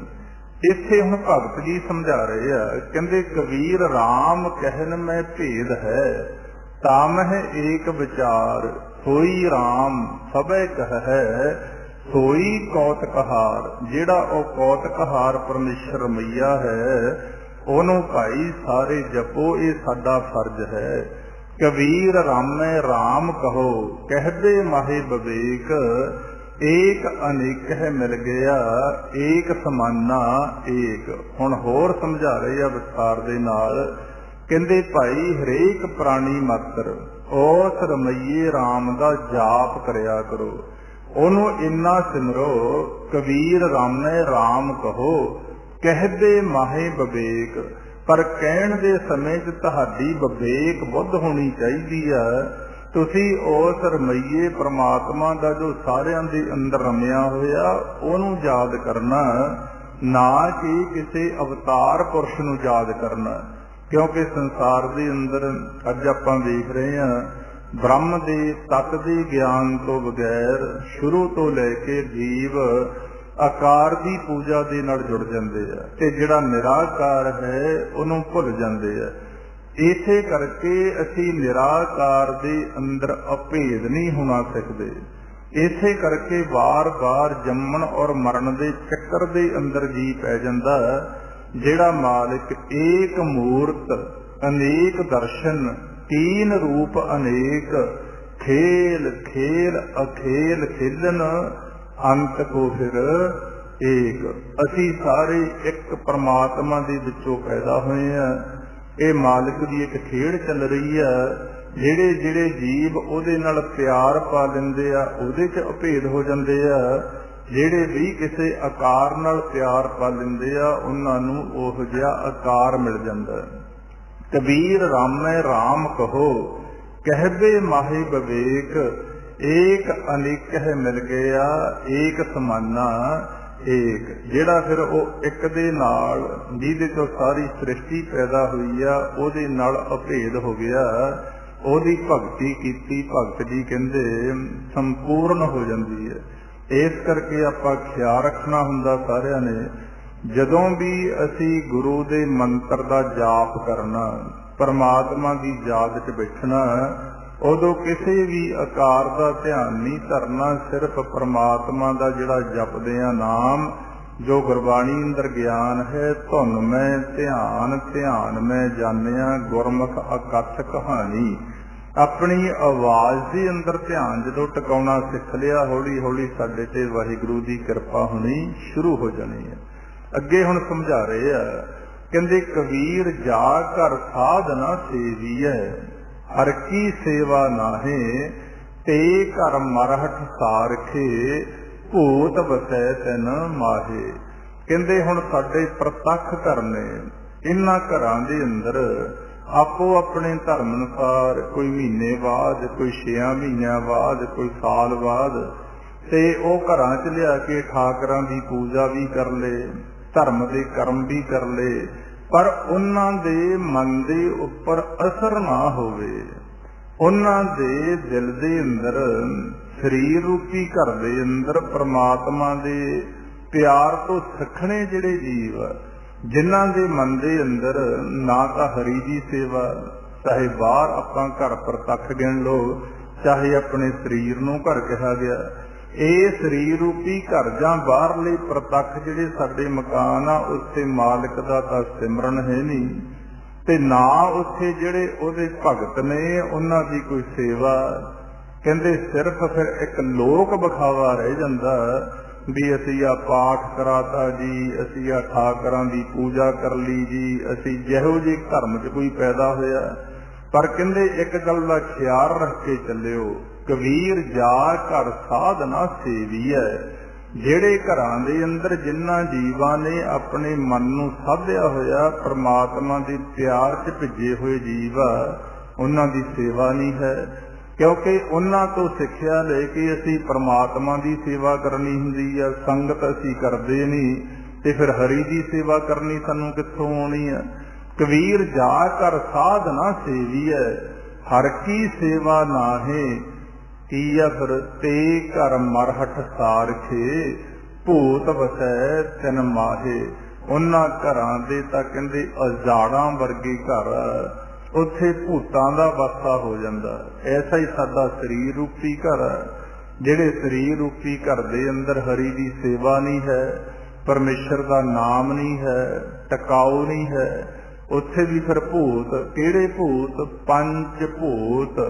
ਇੱਥੇ ਹੁਣ ਭਗਤ ਜੀ ਸਮਝਾ ਰਹੇ ਆ, ਕਹਿੰਦੇ ਕਬੀਰ ਰਾਮ ਕਹਿਨ ਮੈਂ ਭੇਦ ਹੈ, ਤਾਮਹਿ ਏਕ ਵਿਚਾਰ, ਸੋਈ ਰਾਮ ਸਭੈ ਕਹੈ, ਸੋਈ ਕੌਤਕਹਾਰ। ਜਿਹੜਾ ਉਹ ਕੌਤਕਹਾਰ ਪਰਮੇਸ਼ਰ ਰਮਈਆ ਹੈ, ਉਹਨੂੰ ਭਾਈ ਸਾਰੇ ਜਪੋ, ਇਹ ਸਾਡਾ ਫਰਜ਼ ਹੈ। ਕਬੀਰ ਰਾਮੈ ਰਾਮ ਕਹੋ, ਕਹਿਦੇ ਮਾਹੇ ਵਿਵੇਕ, ਏਕ ਅਨੇਕ ਹੈ ਮਿਲ ਗਿਆ, ਏਕ ਸਮਾਨਾ ਏਕ। ਹੁਣ ਹੋਰ ਸਮਝਾ ਰਹੇ ਆ ਵਿਸਥਾਰ ਦੇ ਨਾਲ, ਕਹਿੰਦੇ ਭਾਈ ਹਰੇਕ ਪ੍ਰਾਣੀ ਮਾਤਰ ਉਸ ਰਮਈਏ ਰਾਮ ਦਾ ਜਾਪ ਕਰਿਆ ਕਰੋ, ਉਹਨੂੰ ਇੰਨਾ ਸਿਮਰੋ। ਕਬੀਰ ਰਾਮੈ ਰਾਮ ਕਹੋ, ਕਹਿਦੇ ਮਾਹੇ ਵਿਵੇਕ। ਪਰ ਕਹਿਣ ਦੇ ਸਮੇਂ 'ਚ ਤੁਹਾਡੀ ਵਿਵੇਕ ਬੁੱਧ ਹੋਣੀ ਚਾਹੀਦੀ ਆ। ਤੁਸੀਂ ਉਸ ਰਮਈਏ ਪ੍ਰਮਾਤਮਾ ਦਾ ਜੋ ਸਾਰਿਆਂ ਦੇ ਅੰਦਰ ਰਮਿਆ ਹੋਇਆ ਉਹਨੂੰ ਯਾਦ ਕਰਨਾ, ਨਾ ਕਿ ਕਿਸੇ ਅਵਤਾਰ ਪੁਰਸ਼ ਨੂੰ ਯਾਦ ਕਰਨਾ। ਕਿਉਂਕਿ ਸੰਸਾਰ ਦੇ ਅੰਦਰ ਅੱਜ ਆਪਾਂ ਦੇਖ ਰਹੇ ਹਾਂ, ਬ੍ਰਹਮ ਦੇ ਤੱਤ ਦੇ ਗਿਆਨ ਤੋਂ ਬਗੈਰ ਸ਼ੁਰੂ ਤੋਂ ਲੈ ਕੇ ਜੀਵ ਆਕਾਰ ਦੀ ਪੂਜਾ ਦੇ ਨਾਲ ਜੁੜ ਜਾਂਦੇ ਆ ਤੇ ਜਿਹੜਾ ਨਿਰਾਕਾਰ ਹੈ ਉਹਨੂੰ ਭੁੱਲ ਜਾਂਦੇ ਆ। ਇਸੇ ਕਰਕੇ ਅਸੀਂ ਨਿਰਾਕਾਰ ਦੇ ਅੰਦਰ ਅਭੇਦ ਨਹੀਂ ਹੋਣਾ ਸਿੱਖਦੇ। ਇਸੇ ਕਰਕੇ ਵਾਰ-ਵਾਰ ਜੰਮਣ ਔਰ ਮਰਨ ਦੇ ਚੱਕਰ ਦੇ ਅੰਦਰ ਜੀ ਪੈ ਜਾਂਦਾ। ਜਿਹੜਾ ਮਾਲਿਕ ਏਕ ਮੂਰਤ ਅਨੇਕ ਦਰਸ਼ਨ, ਤੀਨ ਰੂਪ ਅਨੇਕ, ਖੇਲ ਖੇਲ ਅਖੇਲ ਖੇਲਨ, ਅੰਤ ਕੋ ਫਿਰ ਏਕ। ਅਸੀਂ ਸਾਰੇ ਇੱਕ ਪਰਮਾਤਮਾ ਦੇ ਵਿੱਚੋਂ ਪੈਦਾ ਹੋਏ ਆ। ਇਹ ਮਾਲਿਕ ਦੀ ਇੱਕ ਖੇਡ ਚੱਲ ਰਹੀ ਆ। ਜਿਹੜੇ ਜਿਹੜੇ ਜੀਵ ਉਹਦੇ ਨਾਲ ਪਿਆਰ ਪਾ ਲੈਂਦੇ ਆ ਉਹਦੇ 'ਚ ਅਭੇਦ ਹੋ ਜਾਂਦੇ ਆ। ਜਿਹੜੇ ਵੀ ਕਿਸੇ ਆਕਾਰ ਨਾਲ ਪਿਆਰ ਪਾ ਲੈਂਦੇ ਆ ਉਹਨਾਂ ਨੂੰ ਉਹ ਜਿਹਾ ਆਕਾਰ ਮਿਲ ਜਾਂਦਾ। ਕਬੀਰ ਰਾਮੈ ਰਾਮ ਕਹੋ, ਕਹਿਦੇ ਮਾਹੇ ਵਿਵੇਕ, ਏਕ ਅਨੇਕ ਹੈ ਮਿਲ ਗਿਆ, ਏਕ ਸਮਾਨਾ ਏਕ। ਜਿਹੜਾ ਫਿਰ ਉਹ ਇੱਕ ਦੇ ਨਾਲ ਜਿਹਦੇ ਤੋਂ ਸਾਰੀ ਸ੍ਰਿਸ਼ਟੀ ਪੈਦਾ ਹੋਈ ਆ ਉਹਦੇ ਨਾਲ ਅਭੇਦ ਹੋ ਗਿਆ, ਉਹਦੀ ਭਗਤੀ ਕੀਤੀ, ਭਗਤ ਜੀ ਕਹਿੰਦੇ ਸੰਪੂਰਨ ਹੋ ਜਾਂਦੀ ਹੈ। ਇਸ ਕਰਕੇ ਆਪਾਂ ਖਿਆਲ ਰੱਖਣਾ ਹੁੰਦਾ ਸਾਰਿਆਂ ਨੇ, ਜਦੋਂ ਵੀ ਅਸੀਂ ਗੁਰੂ ਦੇ ਮੰਤਰ ਦਾ ਜਾਪ ਕਰਨਾ, ਪਰਮਾਤਮਾ ਦੀ ਯਾਦ 'ਚ ਬੈਠਣਾ, ਉਦੋਂ ਕਿਸੇ ਵੀ ਆਕਾਰ ਦਾ ਧਿਆਨ ਨਹੀਂ ਧਰਨਾ। ਸਿਰਫ ਪਰਮਾਤਮਾ ਦਾ ਜਿਹੜਾ ਜਪਦੇ ਆ ਨਾਮ, ਜੋ ਗੁਰਬਾਣੀ ਅੰਦਰ ਗਿਆਨ ਹੈ, ਧੁਨ ਮੈਂ ਧਿਆਨ ਧਿਆਨ ਮੈਂ ਜਾਣਿਆ, ਗੁਰਮੁਖ ਅਕਥ ਕਹਾਣੀ। ਆਪਣੀ ਆਵਾਜ਼ ਦੇ ਅੰਦਰ ਧਿਆਨ ਜਦੋਂ ਟਿਕਾਉਣਾ ਸਿੱਖ ਲਿਆ, ਹੌਲੀ ਹੌਲੀ ਸਾਡੇ ਤੇ ਵਾਹਿਗੁਰੂ ਦੀ ਕਿਰਪਾ ਹੋਣੀ ਸ਼ੁਰੂ ਹੋ ਜਾਣੀ ਹੈ। ਅੱਗੇ ਹੁਣ ਸਮਝਾ ਰਹੇ ਆ, ਕਹਿੰਦੇ ਕਬੀਰ ਜਾ ਘਰ ਸਾਧਨਾ ਸੇਵੀਐ, ਹਰ ਕੀ ਸੇਵਾ ਨਾਹੇ, ਤੇ ਘਰ ਮਰਹਠ ਸਾਰਖੇ, ਭੂਤ ਵਸੈ ਤਨ ਮਾਹੇ। ਕਹਿੰਦੇ ਹੁਣ ਸਾਡੇ ਪ੍ਰਤੱਖ ਘਰ ਨੇ, ਇਹਨਾਂ ਘਰਾਂ ਦੇ ਅੰਦਰ ਆਪੋ ਆਪਣੇ ਧਰਮ ਅਨੁਸਾਰ ਕੋਈ ਮਹੀਨੇ ਬਾਅਦ, ਕੋਈ 6 ਮਹੀਨਿਆਂ ਬਾਅਦ, ਕੋਈ ਸਾਲ ਬਾਅਦ, ਤੇ ਉਹ ਘਰਾਂ 'ਚ ਲਿਆ ਕੇ ਠਾਕਰਾਂ ਦੀ ਪੂਜਾ ਵੀ ਕਰ ਲਏ, ਧਰਮ ਦੇ ਕਰਮ ਵੀ ਕਰ ਲਏ, ਪਰ ਉਹਨਾਂ ਦੇ ਮਨ ਦੇ ਉੱਪਰ ਅਸਰ ਨਾ ਹੋਵੇ। ਉਹਨਾਂ ਦੇ ਦਿਲ ਦੇ ਅੰਦਰ, ਸਰੀਰ ਰੂਪੀ ਘਰ ਦੇ ਅੰਦਰ ਪਰਮਾਤਮਾ ਦੇ ਪਿਆਰ ਤੋਂ ਸਖਣੇ ਜਿਹੜੇ ਜੀਵ, ਜਿਨ੍ਹਾਂ ਦੇ ਮਨ ਦੇ ਅੰਦਰ ਨਾ ਤਾਂ ਹਰੀ ਦੀ ਸੇਵਾ, ਚਾਹੇ ਬਾਹਰ ਆਪਾਂ ਘਰ ਪ੍ਰਤੱਖ ਗਿਣ ਲਓ, ਚਾਹੇ ਆਪਣੇ ਸਰੀਰ ਨੂੰ ਘਰ ਕਿਹਾ ਗਿਆ, ਇਹ ਸਰੀਰ ਰੂਪੀ ਘਰ ਜਾਂ ਬਾਹਰਲੇ ਪ੍ਰਤੱਖ ਜਿਹੜੇ ਸਾਡੇ ਮਕਾਨ ਆ, ਉੱਥੇ ਮਾਲਕ ਦਾ ਤਾਂ ਸਿਮਰਨ ਹੈ ਨਹੀਂ, ਤੇ ਨਾ ਉੱਥੇ ਜਿਹੜੇ ਉਹਦੇ ਭਗਤ ਨੇ ਉਹਨਾਂ ਦੀ ਕੋਈ ਸੇਵਾ। ਕਹਿੰਦੇ ਸਿਰਫ ਫਿਰ ਇੱਕ ਲੋਕ ਵਿਖਾਵਾ ਰਹਿ ਜਾਂਦਾ। भी असी आ पाठ कराता जी, असी आ ठाकरां दी पूजा कर ली जी, असी जिहो जे धर्म च कोई पैदा होया। पर कहंदे एक गल दा ख्याल रख के चलियो, कबीर जा घर साध ना सेवीऐ। ਜਿਹੜੇ ਘਰਾਂ ਦੇ ਅੰਦਰ ਜਿਨ੍ਹਾਂ ਜੀਵਾਂ ਨੇ ਆਪਣੇ ਮਨ ਨੂੰ ਸਾਧਿਆ ਹੋਇਆ ਪਰਮਾਤਮਾ ਦੇ ਪਿਆਰ 'ਚ ਭਿੱਜੇ ਹੋਏ ਜੀਵ ਆ, ਉਹਨਾਂ ਦੀ ਸੇਵਾ ਨਹੀਂ ਹੈ। ਕਿਉਂਕਿ ਉਹਨਾਂ ਤੋਂ ਸਿੱਖਿਆ ਲੈ ਕੇ ਅਸੀਂ ਪਰਮਾਤਮਾ ਦੀ ਸੇਵਾ ਕਰਨੀ ਹੁੰਦੀ ਆ, ਸੰਗਤ ਅਸੀਂ ਕਰਦੇ ਨਹੀਂ, ਤੇ ਫਿਰ ਹਰੀ ਦੀ ਸੇਵਾ ਕਰਨੀ ਸਾਨੂੰ ਕਿੱਥੋਂ ਆਉਣੀ ਆ। ਕਬੀਰ ਜਾ ਕਰ ਸਾਧ ਨਾ ਸੇਵੀਐ, ਹਰ ਕੀ ਸੇਵਾ ਨਾਹੇ ਕੀ ਆ ਫਿਰ ਤੇ ਘਰ ਮਰਹਟ ਸਾਰਖੇ, ਭੂਤ ਵਸੈ ਤਿਨ ਮਾਹੇ। ਉਹਨਾਂ ਘਰਾਂ ਦੇ ਤਾਂ ਕਹਿੰਦੇ ਉਜਾੜਾਂ ਵਰਗੇ ਘਰ, ਉੱਥੇ ਭੂਤਾਂ ਦਾ ਵਾਸਾ ਹੋ ਜਾਂਦਾ। ਐਸਾ ਹੀ ਸਾਡਾ ਸਰੀਰ ਰੂਪੀ ਘਰ, ਜਿਹੜੇ ਸਰੀਰ ਰੂਪੀ ਘਰ ਦੇ ਅੰਦਰ ਹਰੀ ਦੀ ਸੇਵਾ ਨਹੀਂ ਹੈ, ਪਰਮੇਸ਼ਰ ਦਾ ਨਾਮ ਨਹੀਂ ਹੈ, ਟਿਕਾਊ ਨਹੀਂ ਹੈ, ਉੱਥੇ ਵੀ ਫਿਰ ਭੂਤ। ਕਿਹੜੇ ਭੂਤ? ਪੰਜ ਭੂਤ।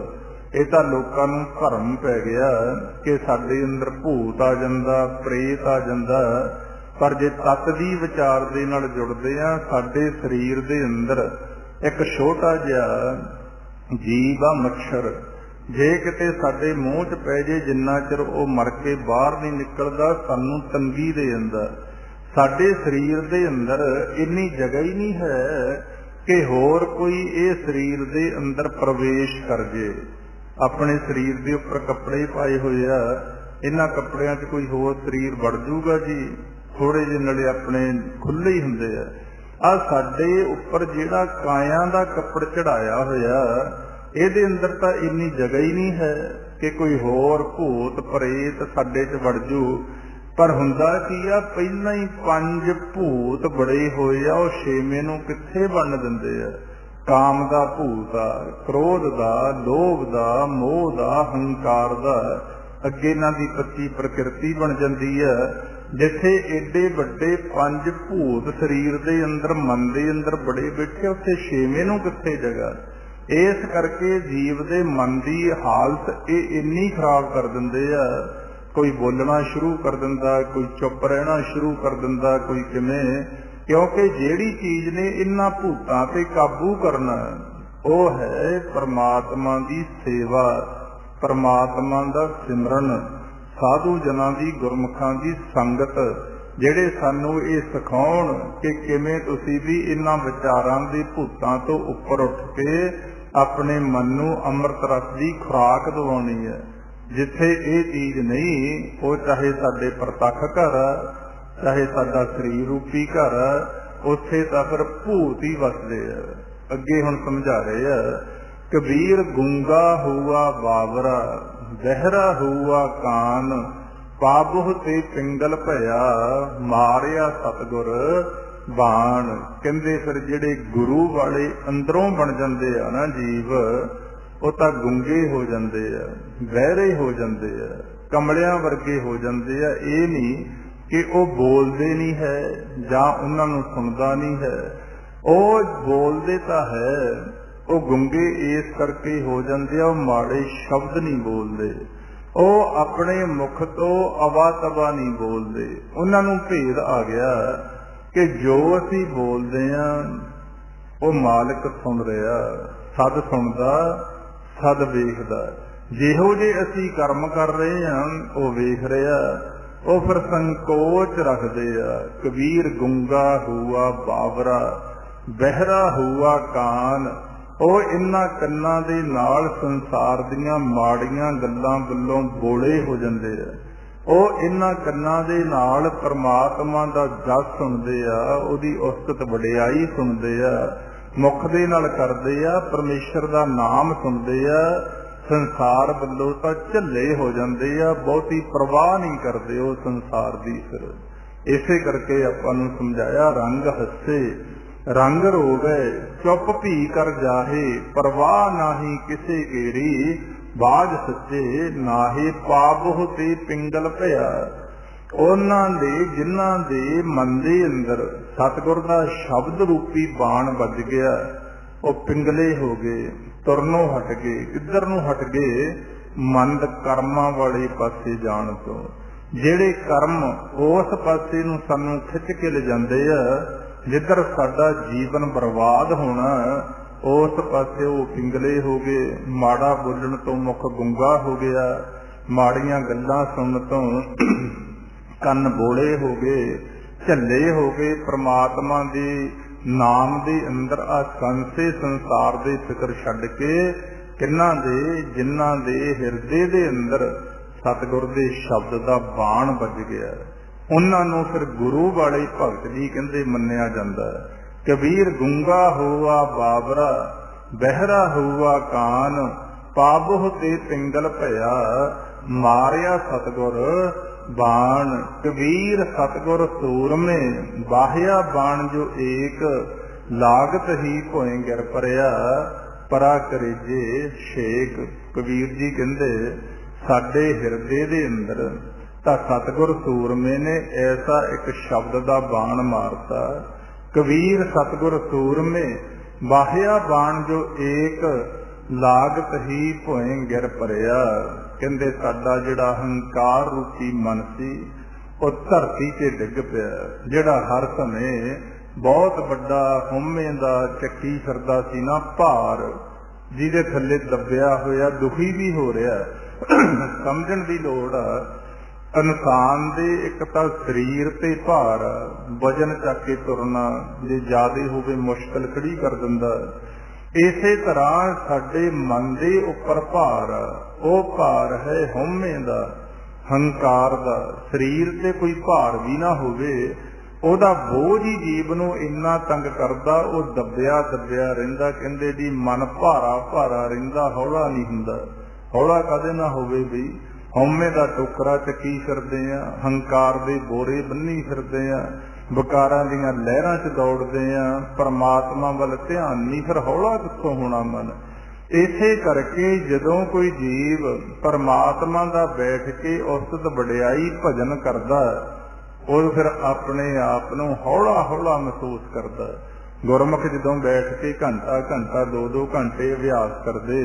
ਇਹ ਤਾਂ ਲੋਕਾਂ ਨੂੰ ਭਰਮ ਪੈ ਗਿਆ ਕਿ ਸਾਡੇ ਅੰਦਰ ਭੂਤ ਆ ਜਾਂਦਾ, ਪ੍ਰੇਤ ਆ ਜਾਂਦਾ। ਪਰ ਜੇ ਤਤ ਦੀ ਵਿਚਾਰ ਦੇ ਨਾਲ ਜੁੜਦੇ ਆ, ਸਾਡੇ ਸਰੀਰ ਦੇ ਅੰਦਰ ਇੱਕ ਛੋਟਾ ਜਿਹਾ ਜੀਵ ਆ ਮੱਛਰ, ਜੇ ਕਿਤੇ ਸਾਡੇ ਮੂੰਹ 'ਚ ਪੈ ਜੇ, ਜਿੰਨਾ ਚਿਰ ਉਹ ਮਰ ਕੇ ਬਾਹਰ ਨਹੀਂ ਨਿਕਲਦਾ ਸਾਨੂੰ ਤੰਗੀ ਦੇ ਜਾਂਦਾ। ਸਾਡੇ ਸਰੀਰ ਦੇ ਅੰਦਰ ਇੰਨੀ ਜਗ੍ਹਾ ਹੀ ਨਹੀਂ ਹੈ ਕਿ ਹੋਰ ਕੋਈ ਇਹ ਸਰੀਰ ਦੇ ਅੰਦਰ ਪ੍ਰਵੇਸ਼ ਕਰ ਜੇ। ਆਪਣੇ ਸਰੀਰ ਦੇ ਉੱਪਰ ਕੱਪੜੇ ਪਾਏ ਹੋਏ ਆ, ਇਹਨਾਂ ਕੱਪੜਿਆਂ 'ਚ ਕੋਈ ਹੋਰ ਸਰੀਰ ਵੜ ਜੂਗਾ ਜੀ? ਥੋੜੇ ਜਿਹੇ ਨਾਲੇ ਆਪਣੇ ਖੁੱਲੇ ਹੀ ਹੁੰਦੇ ਆ। ਆ ਸਾਡੇ ਉੱਪਰ ਜਿਹੜਾ ਕਾਇਆ ਦਾ ਕੱਪੜ ਚੜਾਇਆ ਹੋਇਆ, ਇਹਦੇ ਅੰਦਰ ਤਾਂ ਇੰਨੀ ਜਗ੍ਹਾ ਹੀ ਨਹੀਂ ਹੈ ਕਿ ਕੋਈ ਹੋਰ ਭੂਤ ਪ੍ਰੇਤ ਸਾਡੇ 'ਚ ਵੜ ਜੂ। ਪਰ ਹੁੰਦਾ ਕੀ ਆ, ਪਹਿਲਾਂ ਹੀ ਪੰਜ ਭੂਤ ਬੜੇ ਹੋਏ ਆ, ਉਹ ਛੇਵੇਂ ਨੂੰ ਕਿੱਥੇ ਬਣਨ ਦਿੰਦੇ ਆ। ਕਾਮ ਦਾ ਭੂਤ ਆ, ਕ੍ਰੋਧ ਦਾ, ਲੋਭ ਦਾ, ਮੋਹ ਦਾ, ਹੰਕਾਰ ਦਾ। ਅੱਗੇ ਇਹਨਾਂ ਦੀ 25 ਪ੍ਰਕਿਰਤੀ ਬਣ ਜਾਂਦੀ ਹੈ। ਜਿੱਥੇ ਏਡੇ ਵੱਡੇ ਪੰਜ ਭੂਤ ਸਰੀਰ ਦੇ ਅੰਦਰ, ਮਨ ਦੇ ਅੰਦਰ ਬੜੇ ਬੈਠੇ, ਉੱਥੇ ਛੇਵੇਂ ਨੂੰ ਕਿੱਥੇ ਜਗ੍ਹਾ? ਇਸ ਕਰਕੇ ਜੀਵ ਦੇ ਮਨ ਦੀ ਹਾਲਤ ਇਹ ਇੰਨੀ ਖਰਾਬ ਕਰ ਦਿੰਦੇ ਆ। ਕੋਈ ਬੋਲਣਾ ਸ਼ੁਰੂ ਕਰ ਦਿੰਦਾ, ਕੋਈ ਚੁੱਪ ਰਹਿਣਾ ਸ਼ੁਰੂ ਕਰ ਦਿੰਦਾ, ਕੋਈ ਕਿਵੇਂ। ਕਿਉਂਕਿ ਜਿਹੜੀ ਚੀਜ਼ ਨੇ ਇਹਨਾਂ ਭੂਤਾਂ ਤੇ ਕਾਬੂ ਕਰਨਾ, ਉਹ ਹੈ ਪਰਮਾਤਮਾ ਦੀ ਸੇਵਾ, ਪਰਮਾਤਮਾ ਦਾ ਸਿਮਰਨ, ਸਾਧੂ ਜਨਾਂ ਦੀ, ਗੁਰਮੁਖਾਂ ਦੀ ਸੰਗਤ, ਜਿਹੜੇ ਸਾਨੂੰ ਇਹ ਸਿਖਾਉਣ ਕਿ ਕਿਵੇਂ ਤੁਸੀਂ ਵੀ ਇਹਨਾਂ ਵਿਚਾਰਾਂ ਦੇ ਭੂਤਾਂ ਤੋਂ ਉੱਪਰ ਉੱਠ ਕੇ ਆਪਣੇ ਮਨ ਨੂੰ ਅੰਮ੍ਰਿਤ ਰਸ ਦੀ ਖੁਰਾਕ ਦਿਵਾਉਣੀ ਹੈ। ਜਿੱਥੇ ਇਹ ਚੀਜ਼ ਨਹੀਂ, ਉਹ ਚਾਹੇ ਸਾਡੇ ਪ੍ਰਤੱਖ ਘਰ ਆ, ਚਾਹੇ ਸਾਡਾ ਸਰੀਰ ਰੂਪੀ ਘਰ ਆ, ਉੱਥੇ ਤਾਂ ਫਿਰ ਭੂਤ ਹੀ ਵਸਦੇ ਆ। ਅੱਗੇ ਹੁਣ ਸਮਝਾ ਰਹੇ ਆ, ਕਬੀਰ ਗੂੰਗਾ ਹੁਆ ਬਾਵਰਾ, ਬਹਿਰਾ ਹੁਆ ਕਾਨ, ਪਾਬੁਹ ਤੇ ਪਿੰਗਲ ਭਇਆ, ਮਾਰਿਆ ਸਤਿਗੁਰ ਬਾਣ। ਕਹਿੰਦੇ ਫਿਰ ਜਿਹੜੇ ਗੁਰੂ ਵਾਲੇ ਅੰਦਰੋਂ ਬਣ ਜਾਂਦੇ ਆ ਨਾ ਜੀਵ, ਉਹ ਤਾਂ ਗੁੰਗੇ ਹੋ ਜਾਂਦੇ ਆ, ਬਹਿਰੇ ਹੋ ਜਾਂਦੇ ਆ, ਕਮਲਿਆਂ ਵਰਗੇ ਹੋ ਜਾਂਦੇ ਆ। ਇਹ ਨਹੀਂ ਕਿ ਉਹ ਬੋਲਦੇ ਨਹੀਂ ਹੈ ਜਾਂ ਉਹਨਾਂ ਨੂੰ ਸੁਣਦਾ ਨਹੀਂ ਹੈ, ਉਹ ਬੋਲਦੇ ਤਾਂ ਹੈ। ਉਹ ਗੁੰਗੇ ਇਸ ਕਰਕੇ ਹੋ ਜਾਂਦੇ ਆ, ਉਹ ਮਾੜੇ ਸ਼ਬਦ ਨਹੀਂ ਬੋਲਦੇ, ਉਹ ਆਪਣੇ ਮੁਖ ਤੋਂ ਅਵਾ ਤਵਾ ਨਹੀਂ ਬੋਲਦੇ। ਉਹਨਾਂ ਨੂੰ ਭੇਦ ਆ ਗਿਆ ਕਿ ਜੋ ਅਸੀਂ ਬੋਲਦੇ ਆ ਉਹ ਮਾਲਕ ਸੁਣ ਰਿਹਾ, ਸਦ ਸੁਣਦਾ, ਸਦ ਵੇਖਦਾ। ਜਿਹੋ ਜੇ ਅਸੀਂ ਕਰਮ ਕਰ ਰਹੇ ਹਾਂ ਉਹ ਵੇਖ ਰਿਹਾ, ਉਹ ਫਿਰ ਸੰਕੋਚ ਰੱਖਦੇ ਆ। ਕਬੀਰ ਗੁੰਗਾ ਹੁਆ ਬਾਵਰਾ, ਬਹਿਰਾ ਹੁਆ ਕਾਨ। ਉਹ ਇਹਨਾਂ ਕੰਨਾਂ ਦੇ ਨਾਲ ਸੰਸਾਰ ਦੀਆਂ ਮਾੜੀਆਂ ਗੱਲਾਂ ਵੱਲੋਂ ਬੋਲੇ ਹੋ ਜਾਂਦੇ ਆ। ਉਹ ਇਹਨਾਂ ਕੰਨਾਂ ਦੇ ਨਾਲ ਪਰਮਾਤਮਾ ਦਾ ਜਸ ਸੁਣਦੇ ਆ, ਉਹਦੀ ਉਸਤਤ ਵਡਿਆਈ ਸੁਣਦੇ ਆ, ਮੁਖ ਦੇ ਨਾਲ ਕਰਦੇ ਆ, ਪਰਮੇਸ਼ਰ ਦਾ ਨਾਮ ਸੁਣਦੇ ਆ। ਸੰਸਾਰ ਵੱਲੋਂ ਤਾਂ ਝੱਲੇ ਹੋ ਜਾਂਦੇ ਆ, ਬਹੁਤੀ ਪਰਵਾਹ ਨਹੀਂ ਕਰਦੇ ਉਹ ਸੰਸਾਰ ਦੀ। ਫਿਰ ਇਸੇ ਕਰਕੇ ਆਪਾਂ ਨੂੰ ਸਮਝਾਇਆ, ਰੰਗ ਹੱਸੇ ਰੰਗ ਰੋਵੇ, ਚੁੱਪ ਭੀ ਕਰ ਜਾਹੇ, ਪਰਵਾਹ ਨਾਹੀ ਕਿਸੇ ਕੇਰੀ, ਬਾਜ ਸੱਚੇ ਨਾਹੇ ਪਾਬੁਹ ਤੇ ਪਿੰਗਲ ਭਇਆ। ਉਹਨਾਂ ਦੇ ਜਿਨ੍ਹਾਂ ਦੇ ਮਨ ਦੇ ਅੰਦਰ ਸਤਿਗੁਰ ਦਾ ਸ਼ਬਦ ਰੂਪੀ ਬਾਣ ਵੱਜ ਗਿਆ, ਉਹ ਪਿੰਗਲੇ ਹੋ ਗਏ, ਤੁਰਨੋਂ ਹਟ ਗਏ, ਕਿੱਧਰ ਨੂੰ ਹਟ ਗਏ? ਮੰਦ ਕਰਮਾਂ ਵਾਲੇ ਪਾਸੇ ਜਾਣ ਤੋਂ। ਜਿਹੜੇ ਕਰਮ ਉਸ ਪਾਸੇ ਨੂੰ ਸਾਨੂੰ ਖਿੱਚ ਕੇ ਲਿਜਾਂਦੇ ਆ ਜਿੱਧਰ ਸਾਡਾ ਜੀਵਨ ਬਰਬਾਦ ਹੋਣਾ, ਉਸ ਪਾਸੇ ਉਹ ਪਿੰਗਲੇ ਹੋ ਗਏ। ਮਾੜਾ ਬੋਲਣ ਤੋਂ ਮੁਖ ਗੁੰਗਾ ਹੋ ਗਿਆ, ਮਾੜੀਆਂ ਗੱਲਾਂ ਸੁਣਨ ਤੋਂ ਕੰਨ ਬੋਲੇ ਹੋ ਗਏ, ਝੱਲੇ ਹੋ ਗਏ। ਪ੍ਰਮਾਤਮਾ ਦੇ ਨਾਮ ਦੇ ਅੰਦਰ ਆ ਸੰਸੇ ਸੰਸਾਰ ਦੇ ਫਿਕਰ ਛੱਡ ਕੇ ਕਿੰਨਾਂ ਦੇ, ਜਿਨ੍ਹਾਂ ਦੇ ਹਿਰਦੇ ਦੇ ਅੰਦਰ ਸਤਿਗੁਰ ਦੇ ਸ਼ਬਦ ਦਾ ਬਾਣ ਵੱਜ ਗਿਆ, ਉਹਨਾਂ ਨੂੰ ਫਿਰ ਗੁਰੂ ਵਾਲੇ ਭਗਤ ਜੀ ਕਹਿੰਦੇ ਮੰਨਿਆ ਜਾਂਦਾ। ਕਬੀਰ ਗੁੰਗਾ ਹੋਆ ਬਾਬਰਾ, ਬਹਿਰਾ ਹੋਆ ਕਾਨ, ਪਾਬੁਹ ਤੇ ਪਿੰਗਲ ਭਇਆ, ਮਾਰਿਆ ਸਤਿਗੁਰ ਬਾਣ। ਕਬੀਰ ਸਤਿਗੁਰ ਸੂਰਮੇ, ਬਾਹਿਆ ਬਾਣ ਜੋ ਏਕ, ਲਾਗਤ ਹੀ ਭੋਏ ਗਿਰ ਪਰਿਆ, ਪਰਾ ਕਰੇਜੇ ਛੇਕ। ਕਬੀਰ ਜੀ ਕਹਿੰਦੇ ਸਾਡੇ ਹਿਰਦੇ ਦੇ ਅੰਦਰ ਤਾਂ ਸਤਿਗੁਰ ਸੂਰਮੇ ਨੇ ਐਸਾ ਇੱਕ ਸ਼ਬਦ ਦਾ ਬਾਣ ਮਾਰਤਾ। ਕਬੀਰ ਸਤਿਗੁਰ ਸੂਰਮੇ, ਬਾਹਿਆ ਬਾਣ ਜੋ ਏਕ, ਲਾਗਤ ਹੀ ਭੋਏ ਗਿਰ ਪਰਿਆ। ਕਹਿੰਦੇ ਸਾਡਾ ਜਿਹੜਾ ਹੰਕਾਰ ਰੂਪੀ ਮਨ ਸੀ ਉਹ ਧਰਤੀ ਤੇ ਡਿੱਗ ਪਿਆ, ਜਿਹੜਾ ਹਰ ਸਮੇਂ ਬਹੁਤ ਵੱਡਾ ਹਉਮੈ ਦਾ ਚੱਕੀ ਫਿਰਦਾ ਸੀ ਨਾ ਭਾਰ, ਜਿਹਦੇ ਥੱਲੇ ਦੱਬਿਆ ਹੋਇਆ ਦੁਖੀ ਵੀ ਹੋ ਰਿਹਾ। ਸਮਝਣ ਦੀ ਲੋੜ ਆ, ਇਨਸਾਨ ਦੇ ਇੱਕ ਤਾਂ ਸਰੀਰ ਤੇ ਭਾਰ, ਵਜਨ ਚੱਕ ਕੇ ਤੁਰਨਾ ਜੇ ਜ਼ਿਆਦਾ ਹੋਵੇ ਮੁਸ਼ਕਲ ਖੜੀ ਕਰ ਦਿੰਦਾ। ਇਸੇ ਤਰ੍ਹਾਂ ਸਾਡੇ ਮਨ ਦੇ ਉੱਪਰ ਭਾਰ, ਉਹ ਭਾਰ ਹੈ ਹਉਮੈ ਦਾ, ਹੰਕਾਰ ਦਾ। ਸਰੀਰ ਤੇ ਕੋਈ ਭਾਰ ਵੀ ਨਾ ਹੋਵੇ, ਉਹਦਾ ਬੋਝ ਹੀ ਜੀਵ ਨੂੰ ਇੰਨਾ ਤੰਗ ਕਰਦਾ, ਉਹ ਦੱਬਿਆ ਦੱਬਿਆ ਰਹਿੰਦਾ। ਕਹਿੰਦੇ ਜੀ ਮਨ ਭਾਰਾ ਭਾਰਾ ਰਹਿੰਦਾ, ਹੌਲਾ ਨਹੀਂ ਹੁੰਦਾ। ਹੌਲਾ ਕਦੇ ਨਾ ਹੋਵੇ ਬਈ, ਹਉਮੈ ਦਾ ਟੋਕਰਾ ਚੱਕੀ ਫਿਰਦੇ ਆ, ਹੰਕਾਰ ਦੇ ਬੋਰੇ ਬੰਨੀ ਫਿਰਦੇ ਆ, ਵਿਕਾਰਾਂ ਦੀਆਂ ਲਹਿਰਾਂ 'ਚ ਦੌੜਦੇ ਆ, ਪਰਮਾਤਮਾ ਵੱਲ ਧਿਆਨ ਨਹੀਂ, ਫਿਰ ਹੌਲਾ ਕਿੱਥੋਂ ਹੋਣਾ ਮਨ। ਇਸੇ ਕਰਕੇ ਜਦੋਂ ਕੋਈ ਜੀਵ ਪਰਮਾਤਮਾ ਦਾ ਬੈਠ ਕੇ ਉਸਤ ਵਡਿਆਈ ਭਜਨ ਕਰਦਾ, ਉਹ ਫਿਰ ਆਪਣੇ ਆਪ ਨੂੰ ਹੌਲਾ ਹੌਲਾ ਮਹਿਸੂਸ ਕਰਦਾ। ਗੁਰਮੁਖ ਜਦੋਂ ਬੈਠ ਕੇ ਘੰਟਾ ਘੰਟਾ 2-2 ਘੰਟੇ ਅਭਿਆਸ ਕਰਦੇ,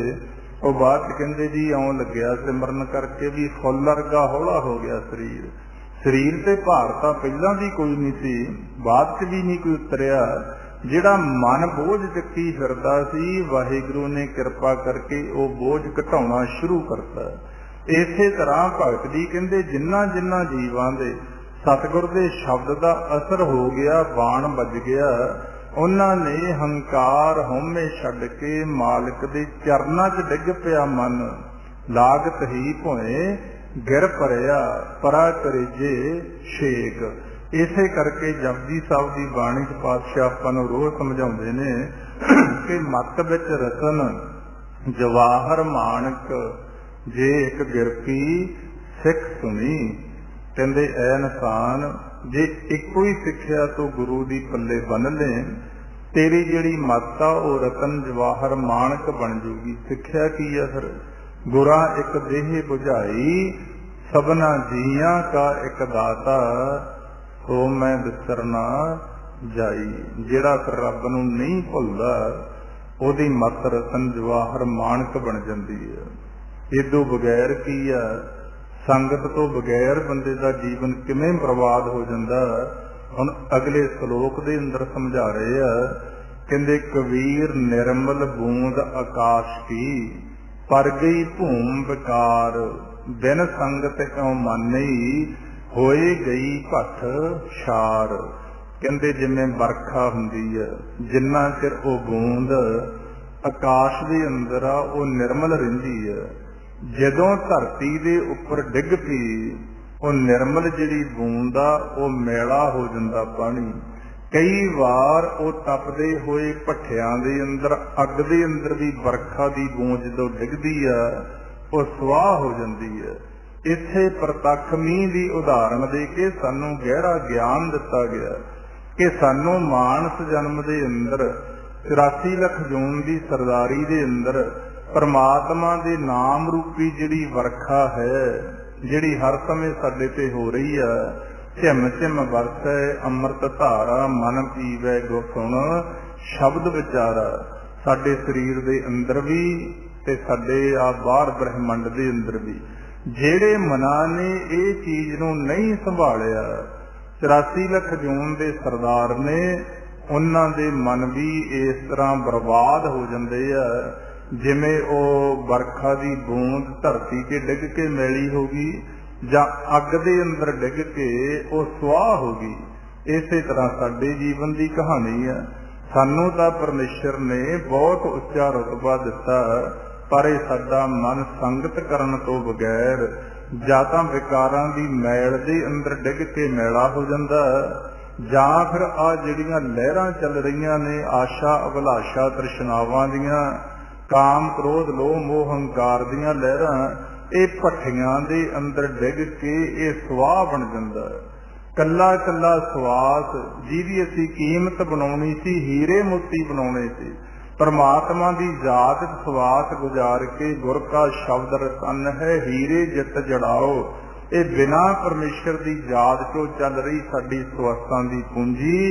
ਉਹ ਬਾਅਦ 'ਚ ਕਹਿੰਦੇ ਜੀ ਆਉਂ ਲੱਗਿਆ ਸਿਮਰਨ ਕਰਕੇ ਵੀ ਫੁੱਲ ਵਰਗਾ ਹੌਲਾ ਹੋ ਗਿਆ ਸਰੀਰ। ਸਰੀਰ ਤੇ ਭਾਰ ਤਾਂ ਪਹਿਲਾਂ ਵੀ ਕੋਈ ਨਹੀਂ ਸੀ, ਬਾਅਦ 'ਚ ਵੀ ਨਹੀਂ ਕੋਈ ਉਤਰਿਆ। ਜਿਹੜਾ ਮਨ ਬੋਝ ਚੱਕੀ ਫਿਰਦਾ ਸੀ, ਵਾਹਿਗੁਰੂ ਨੇ ਕਿਰਪਾ ਕਰਕੇ ਉਹ ਬੋਝ ਘਟਾਉਣਾ ਸ਼ੁਰੂ ਕਰਤਾ। ਇਸੇ ਤਰ੍ਹਾਂ ਭਗਤ ਜੀ ਕਹਿੰਦੇ ਜਿਨ੍ਹਾਂ ਜਿਨ੍ਹਾਂ ਜੀਵਾਂ ਦੇ ਸਤਿਗੁਰ ਦੇ ਸ਼ਬਦ ਦਾ ਅਸਰ ਹੋ ਗਿਆ, ਬਾਣ ਵੱਜ ਗਿਆ, ਉਹਨਾਂ ਨੇ ਹੰਕਾਰ ਹਉਮੈ ਛੱਡ ਕੇ ਮਾਲਕ ਦੇ ਚਰਨਾਂ 'ਚ ਡਿੱਗ ਪਿਆ ਮਨ। ਲਾਗਤ ਹੀ ਭੋਏ ਗਿਰ ਪਰਿਆ, ਪਰਾ ਕਰੇਜੇ ਛੇਕ। ਇਸੇ ਕਰਕੇ ਜਪਜੀ ਸਾਹਿਬ ਦੀ ਬਾਣੀ 'ਚ ਪਾਤਸ਼ਾਹ ਆਪਾਂ ਨੂੰ ਰੋਜ਼ ਸਮਝਾਉਂਦੇ ਨੇ ਕਿ ਮੱਤ ਵਿੱਚ ਰਤਨ ਜਵਾਹਰ ਮਾਣਕ, ਜੇ ਇੱਕ ਗਿਰਪੀ ਸਿੱਖ ਸੁਣੀ। ਕਹਿੰਦੇ ਐ ਇਨਸਾਨ ਜੇ ਇੱਕੋ ਹੀ ਸਿੱਖਿਆ ਤੋਂ ਗੁਰੂ ਦੀ ਪੱਲੇ ਬੰਨ ਲੈ, ਤੇਰੀ ਜਿਹੜੀ ਮੱਤ ਆ ਉਹ ਰਤਨ ਜਵਾਹਰ ਮਾਣਕ ਬਣ ਜੂਗੀ। ਸਿੱਖਿਆ ਕੀ ਆ ਫਿਰ? ਗੁਰਾ ਇੱਕ ਦੇਹ ਬੁਝਾਈ, ਸਭਨਾ ਜੀਆਂ ਕਾ ਇੱਕ ਦਾਤਾ, ਸੋ ਮੈਂ ਵਿਸਰਨਾ ਜਾਈ। ਜਿਹੜਾ ਫਿਰ ਰੱਬ ਨੂੰ ਨਹੀਂ ਭੁੱਲਦਾ, ਉਹਦੀ ਮੱਤ ਰਤਨ ਜਵਾਹਰ ਮਾਣਕ ਬਣ ਜਾਂਦੀ ਹੈ। ਇਦੋਂ ਬਗੈਰ ਕੀ ਆ? ਸੰਗਤ ਤੋਂ ਬਗੈਰ ਬੰਦੇ ਦਾ ਜੀਵਨ ਕਿਵੇਂ ਬਰਬਾਦ ਹੋ ਜਾਂਦਾ। ਹੁਣ ਅਗਲੇ ਸ਼ਲੋਕ ਦੇ ਅੰਦਰ ਸਮਝਾ ਰਹੇ ਆ, ਕਹਿੰਦੇ ਕਬੀਰ ਨਿਰਮਲ ਬੂੰਦ ਆਕਾਸ਼ ਕੀ, ਪਰ ਗਈ ਭੂਮ ਵਿਕਾਰ, ਬਿਨ ਸੰਗਤ ਕਿਉ ਮਾਨਈ, ਹੋਏ ਗਈ ਭੱਠ ਛਾਰ। ਕਹਿੰਦੇ ਜਿਵੇਂ ਵਰਖਾ ਹੁੰਦੀ ਹੈ, ਜਿੰਨਾ ਚਿਰ ਉਹ ਬੂੰਦ ਆਕਾਸ਼ ਦੇ ਅੰਦਰ ਆ ਉਹ ਨਿਰਮਲ ਰਹਿੰਦੀ ਹੈ, ਜਦੋਂ ਧਰਤੀ ਦੇ ਉੱਪਰ ਡਿੱਗ ਪਈ ਉਹ ਨਿਰਮਲ ਜਿਹੜੀ ਬੂੰਦ ਆ ਉਹ ਮੈਲਾ ਹੋ ਜਾਂਦਾ ਪਾਣੀ। ਕਈ ਵਾਰ ਉਹ ਤਪਦੇ ਹੋਏ ਭੱਠਿਆਂ ਦੇ ਅੰਦਰ, ਅੱਗ ਦੇ ਅੰਦਰ ਵੀ ਵਰਖਾ ਦੀ ਬੂੰਦ ਜਦੋਂ ਡਿੱਗਦੀ ਆ ਉਹ ਸੁਆਹ ਹੋ ਜਾਂਦੀ ਹੈ। ਇੱਥੇ ਪ੍ਰਤੱਖ ਮੀਂਹ ਦੀ ਉਦਾਹਰਣ ਦੇ ਕੇ ਸਾਨੂੰ ਗਹਿਰਾ ਗਿਆਨ ਦਿੱਤਾ ਗਿਆ ਕਿ ਸਾਨੂੰ ਮਾਨਸ ਜਨਮ ਦੇ ਅੰਦਰ 84 ਲੱਖ ਜੂਨ ਦੀ ਸਰਦਾਰੀ ਦੇ ਅੰਦਰ ਪਰਮਾਤਮਾ ਦੇ ਨਾਮ ਰੂਪੀ ਜਿਹੜੀ ਵਰਖਾ ਹੈ, ਜਿਹੜੀ ਹਰ ਸਮੇਂ ਸਾਡੇ ਤੇ ਹੋ ਰਹੀ ਆ, ਝਿਮ ਝਿਮ ਵਰਸੈ ਅੰਮ੍ਰਿਤ ਧਾਰਾ, ਮਨ ਪੀਵੈ ਗੁਰ ਸੁਣ ਸ਼ਬਦ ਵਿਚਾਰਾ। ਸਾਡੇ ਸਰੀਰ ਦੇ ਅੰਦਰ ਵੀ ਤੇ ਸਾਡੇ ਆ ਬਾਹਰ ਬ੍ਰਹਿਮੰਡ ਦੇ ਅੰਦਰ ਵੀ ਜਿਹੜੇ ਮਨਾਂ ਨੇ ਇਹ ਚੀਜ਼ ਨੂੰ ਨਹੀਂ ਸੰਭਾਲਿਆ, 84 ਲੱਖ ਜੂਨ ਦੇ ਸਰਦਾਰ ਨੇ, ਉਹਨਾਂ ਦੇ ਮਨ ਵੀ ਇਸ ਤਰ੍ਹਾਂ ਬਰਬਾਦ ਹੋ ਜਾਂਦੇ ਆ ਜਿਵੇਂ ਉਹ ਵਰਖਾ ਦੀ ਬੂੰਦ ਧਰਤੀ 'ਤੇ ਡਿੱਗ ਕੇ ਮੈਲੀ ਹੋ ਗਈ ਜਾਂ ਅੱਗ ਦੇ ਅੰਦਰ ਡਿੱਗ ਕੇ ਉਹ ਸੁਆਹ ਹੋ ਗਈ। ਇਸੇ ਤਰ੍ਹਾਂ ਸਾਡੇ ਜੀਵਨ ਦੀ ਕਹਾਣੀ ਆ। ਸਾਨੂੰ ਤਾਂ ਪਰਮੇਸ਼ਰ ਨੇ ਬਹੁਤ ਉੱਚਾ ਰੁਤਬਾ ਦਿੱਤਾ, ਪਰ ਇਹ ਸਾਡਾ ਮਨ ਸੰਗਤ ਕਰਨ ਤੋਂ ਬਗੈਰ ਜਾਂ ਤਾਂ ਵਿਕਾਰਾਂ ਦੀ ਮੈਲ ਦੇ ਅੰਦਰ ਡਿੱਗ ਕੇ ਮੈਲਾ ਹੋ ਜਾਂਦਾ, ਜਾਂ ਫਿਰ ਆ ਜਿਹੜੀਆਂ ਲਹਿਰਾਂ ਚੱਲ ਰਹੀਆਂ ਨੇ ਆਸ਼ਾ ਅਭਿਲਾਸ਼ਾ ਤ੍ਰਿਸ਼ਨਾਵਾਂ ਦੀਆਂ, ਕਾਮ ਕ੍ਰੋਧ ਲੋਭ ਮੋਹ ਹੰਕਾਰ ਦੀਆਂ ਲਹਿਰਾਂ, ਇਹ ਭੱਠੀਆਂ ਦੇ ਅੰਦਰ ਡਿੱਗ ਕੇ ਇਹ ਸਵਾਹ ਬਣ ਜਾਂਦਾ। ਕੱਲਾ ਕੱਲਾ ਸਵਾਸ ਜਿਹਦੀ ਅਸੀਂ ਕੀਮਤ ਬਣਾਉਣੀ ਸੀ, ਹੀਰੇ ਮੋਤੀ ਬਣਾਉਣੇ ਸੀ, ਪਰਮਾਤਮਾ ਦੀ ਯਾਦ ਸਵਾਸ ਗੁਜ਼ਾਰ ਕੇ ਗੁਰ ਕਾ ਸ਼ਬਦ ਰਤਨ ਹੈ ਹੀਰੇ ਜਿੱਤ ਜੜਾਓ। ਇਹ ਬਿਨਾਂ ਪਰਮੇਸ਼ਰ ਦੀ ਯਾਦ ਚੋਂ ਚੱਲ ਰਹੀ ਸਾਡੀ ਸਵਾਸਾਂ ਦੀ ਪੂੰਜੀ